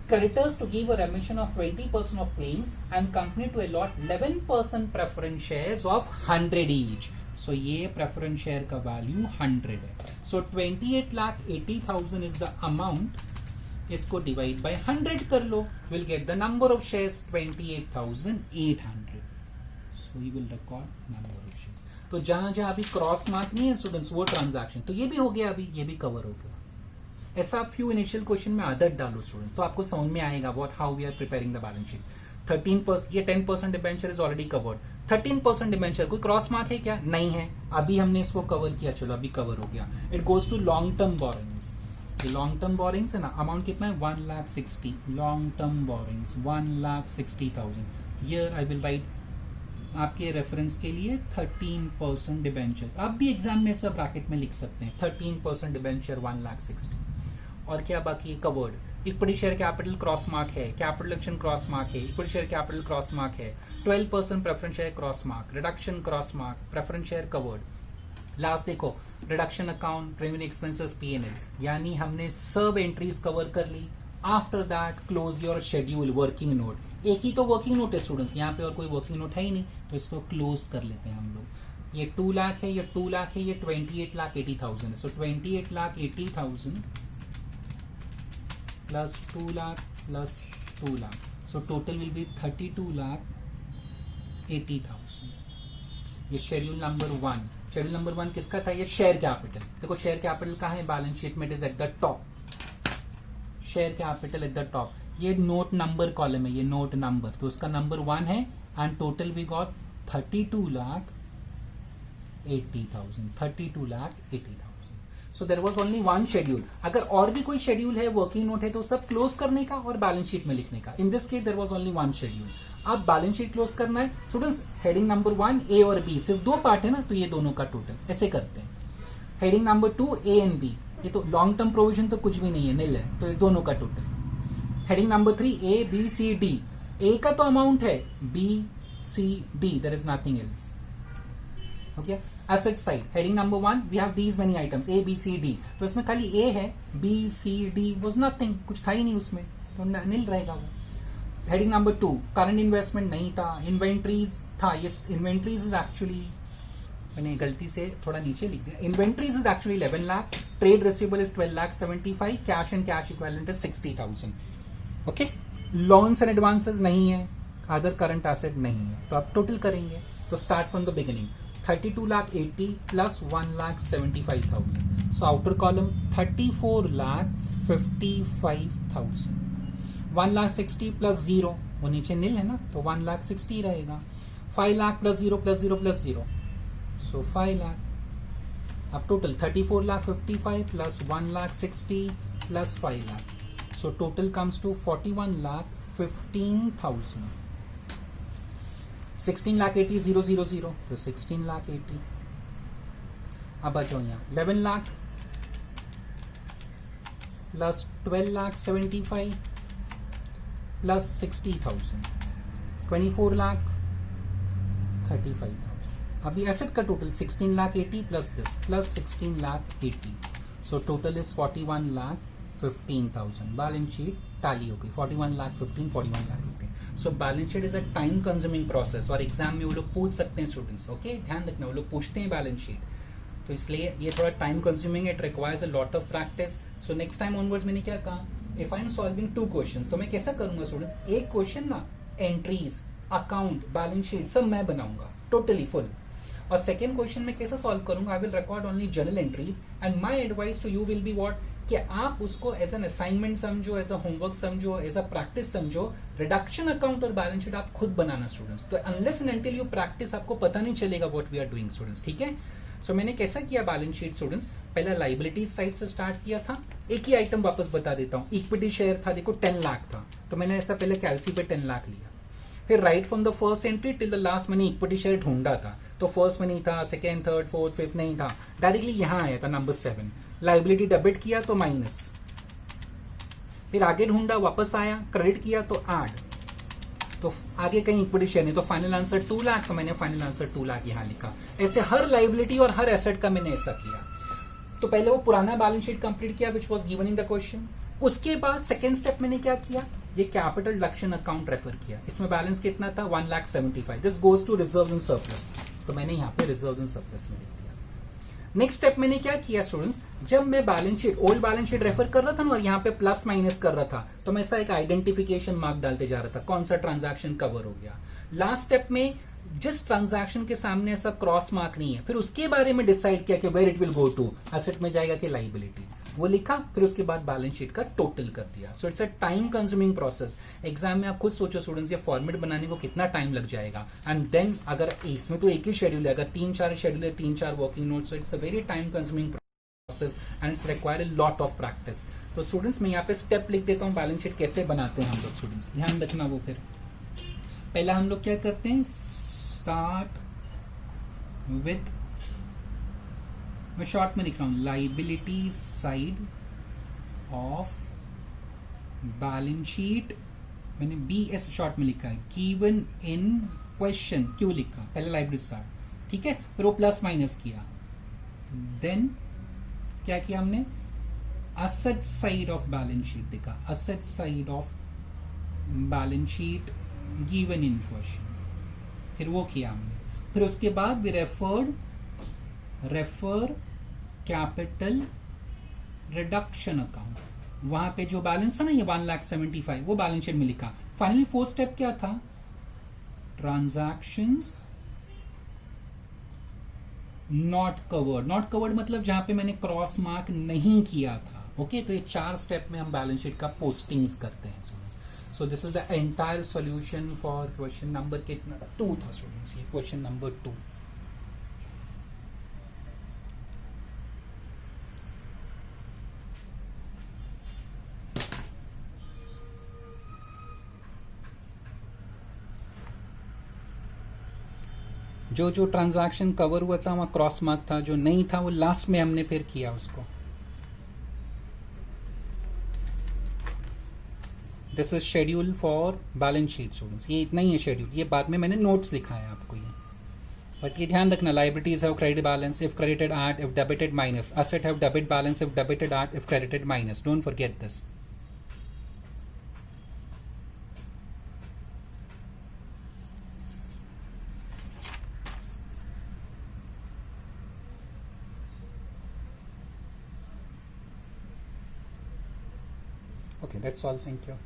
creditors to give a remission of 20% of claims and company to allot 11% preference shares of 100 each. So ये preference share का value 100 है. So 28,80,000 is the amount. इसको divide by 100 कर लो, will get the number of shares 28,800. So you will record number of shares. तो जहां जहां अभी cross mark नहीं है स्टूडेंट्स, वो ट्रांजैक्शन, तो ये भी हो गया, अभी ये भी कवर हो गया. ऐसा आप फ्यू इनिशियल क्वेश्चन में आदत डालो स्टूडेंट्स, तो आपको समझ में आएगा what how we are preparing the balance sheet. 13% ये 10% debenture is already covered. 13% debenture कोई क्रॉस मार्क है क्या, नहीं है. अभी हमने इसको कवर किया, चलो अभी कवर हो गया. It goes to long term borrowings. ये लॉन्ग टर्म बोरिंग्स है ना, अमाउंट कितना है 1,60,000. Long term borrowings 1,60,000. Here I will write आपके रेफरेंस के लिए 13% डिबेंचर. आप भी एग्जाम में सब ब्रैकेट में लिख सकते हैं 13% डिबेंचर 1,60,000. और क्या बाकी है, covered. Equity share capital cross mark है, कैपिटल रिडक्शन क्रॉस मार्क है, equity share capital cross mark है, 12% preference share cross mark, reduction cross mark, preference share covered. Last देखो reduction account, revenue expenses, P&L, यानी हमने सब entries cover कर ली. After that close your schedule, working note. एक ही तो वर्किंग नोट है स्टूडेंट्स, यहाँ पे और कोई वर्किंग नोट है ही नहीं, तो इसको क्लोज कर लेते हैं हम लोग. ये 2 लाख है, ये 2 लाख है, ये 28,80,000 है. सो 28,80,000 plus 2 lakh plus 2 lakh. So total will be 32,80,000. ये शेड्यूल नंबर 1. शेड्यूल नंबर 1 किसका था, ये शेयर कैपिटल. देखो शेयर कैपिटल कहाँ है बैलेंस शीट में, it is at the top. Share capital at the top. ये नोट नंबर कॉलम है, ये नोट नंबर, तो उसका नंबर 1 है. And total we got 32,80,000. 32,80,000. So there was only 1 schedule. अगर और भी कोई शेड्यूल है, वर्किंग नोट है, तो सब क्लोज करने का और बैलेंस शीट में लिखने का. In this case there was only 1 schedule. अब बैलेंस शीट क्लोज करना है स्टूडेंट्स. हेडिंग नंबर 1 ए और बी, सिर्फ 2 पार्ट है ना, तो ये दोनों का टोटल ऐसे करते हैं. Heading number 2 A and B, ये तो लॉन्ग टर्म प्रोविजन तो कुछ भी नहीं है, नील है, तो इस दोनों का total. Heading number 3 A B C D, A का तो अमाउंट है, B C D there is nothing else. Okay, asset side heading number 1 we have these many items A B C D, तो इसमें खाली ए है, B C D was nothing, कुछ था ही नहीं उसमें, तो नील रहेगा वो. हेडिंग नंबर 2 करंट इन्वेस्टमेंट नहीं था, इन्वेंट्रीज था, ये इन्वेंट्रीज इज एक्चुअली मैंने गलती से थोड़ा नीचे लिख दिया, inventories is actually 11 lakh, trade receivable is 12,75,000, cash and cash equivalent is 60,000. Okay, loans and advances नहीं है, अदर करंट एसेट नहीं है, तो आप टोटल करेंगे. तो start from the beginning, 32,80,000 plus 1,75,000. So outer column 34,55,000. 1,60,000 plus 0, वो नीचे नील है ना, तो 1,60,000 रहेगा. 5 lakh plus 0 plus 0 plus 0, so 5 lakh. अब total 34,55,000 plus 1,60,000 plus 5 lakh, so total comes to 41,15,000. 16,80,000, तो 16,80,000. अब बचो यहाँ 11 लाख प्लस 12,75,000 प्लस 60,000, 24,35,000. अभी एसेट का total 16,80,000 plus this plus 16,80,000, so total is 41,15,000. Balance sheet टाली हो गई, 41,15,000, 41,15,000. So balance sheet is a time consuming process, और एग्जाम में वो लोग पूछ सकते हैं स्टूडेंट्स. ओके, ध्यान रखना, वो लोग पूछते हैं बैलेंस शीट, तो इसलिए ये थोड़ा time consuming, it requires a lot of practice. So next time onwards मैंने क्या कहा, if I am solving 2 questions, तो मैं कैसा करूंगा स्टूडेंट्स, एक क्वेश्चन ना एंट्रीज, अकाउंट, बैलेंस शीट सब मैं बनाऊंगा टोटली फुल, और सेकेंड क्वेश्चन में कैसे सॉल्व करूंगा, I will record only journal entries, and my advice to you will be what, कि आप उसको एज एन असाइनमेंट समझो, एज अ होमवर्क समझो, एज अ प्रैक्टिस समझो. रिडक्शन अकाउंट और बैलेंस शीट आप खुद बनाना स्टूडेंट्स, तो unless and until you practice आपको पता नहीं चलेगा what we are doing students. ठीक है, सो मैंने कैसा किया बैलेंस शीट स्टूडेंट्स, पहला लाइबिलिटीज साइड से स्टार्ट किया था. एक ही आइटम वापस बता देता हूं, इक्विटी शेयर था, देखो 10 लाख था, तो मैंने ऐसा पहले कैलसी पे 10 लाख लिया. फिर right from the first entry till the last मैंने इक्विटी शेयर ढूंढा था, तो फर्स्ट में नहीं था, सेकेंड, थर्ड, फोर्थ, फिफ्थ नहीं था, डायरेक्टली यहां आया था नंबर 7. लाइबिलिटी डेबिट किया तो माइनस, फिर आगे ढूंढा वापस आया, क्रेडिट किया तो ऐड, तो आगे कहीं इक्विटी शेयर नहीं, तो फाइनल आंसर 2 लाख, तो मैंने फाइनल आंसर 2 लाख यहां लिखा. ऐसे हर लाइबिलिटी और हर एसेट का मैंने ऐसा किया. तो पहले वो पुराना बैलेंस शीट कंप्लीट किया which was given in the question. उसके बाद सेकेंड स्टेप मैंने क्या किया, ये कैपिटल डिडक्शन अकाउंट रेफर किया. इसमें बैलेंस कितना था, 1,75,000. This goes to reserve and surplus, तो मैंने यहाँ पे रिजर्व एंड सरप्लस में लिख दिया. नेक्स्ट स्टेप मैंने क्या किया स्टूडेंट्स, जब मैं balance sheet, old balance sheet refer कर रहा था ना, और यहाँ पे प्लस माइनस कर रहा था, तो मैं ऐसा एक आइडेंटिफिकेशन मार्क डालते जा रहा था, कौन सा ट्रांजैक्शन कवर हो गया. लास्ट स्टेप में जिस ट्रांजैक्शन के सामने ऐसा क्रॉस मार्क नहीं है, फिर उसके बारे में डिसाइड किया कि where it will go to, asset में जाएगा कि लाइबिलिटी, वो लिखा. फिर उसके बाद बैलेंस शीट का टोटल कर दिया. सो it's a time consuming process. Exam में आप खुद सोचो स्टूडेंट्स, ये फॉर्मेट बनाने को कितना टाइम लग जाएगा, एंड देन अगर इसमें तो एक ही शेड्यूल है, अगर 3-4 शेड्यूल है, 3-4 working notes, so it's a very time consuming process and it's require a lot of practice. तो स्टूडेंट्स मैं यहाँ पे स्टेप लिख देता हूँ, बैलेंस शीट कैसे बनाते हैं हम लोग स्टूडेंट्स, ध्यान रखना. वो फिर पहला हम लोग क्या करते हैं, स्टार्ट विथ, मैं शॉर्ट में लिख रहा हूं, liability side of balance sheet, मैंने BS शॉर्ट में लिखा है, गिवन इन क्वेश्चन, क्यों लिखा, पहले लाइबिलिटी साइड, ठीक है, फिर वो प्लस माइनस किया, देन क्या किया हमने, asset side of balance sheet देखा, asset side of balance sheet given in question, फिर वो किया हमने. फिर उसके बाद भी रेफर कैपिटल रिडक्शन अकाउंट, वहां पे जो बैलेंस था ना ये 1,75,000, वो बैलेंस शीट में लिखा. फाइनली फोर्थ स्टेप क्या था, transactions not covered. Not covered मतलब जहां पे मैंने क्रॉस मार्क नहीं किया था. ओके, तो ये 4 स्टेप में हम बैलेंस शीट का पोस्टिंग्स करते हैं. सो this is the entire solution for question number कितना 2 था स्टूडेंट्स, ये क्वेश्चन नंबर 2. जो जो ट्रांजैक्शन कवर हुआ था वहां क्रॉस मार्क था, जो नहीं था वो लास्ट में हमने फिर किया उसको. This is schedule for balance sheet students, ये इतना ही है शेड्यूल, ये बाद में मैंने नोट्स लिखा है आपको. ये बट ये ध्यान रखना, liabilities have credit balance if credited at, if debited minus. Asset have debit balance if debited at, if credited minus. Don't forget this. Okay, that's all. Thank you.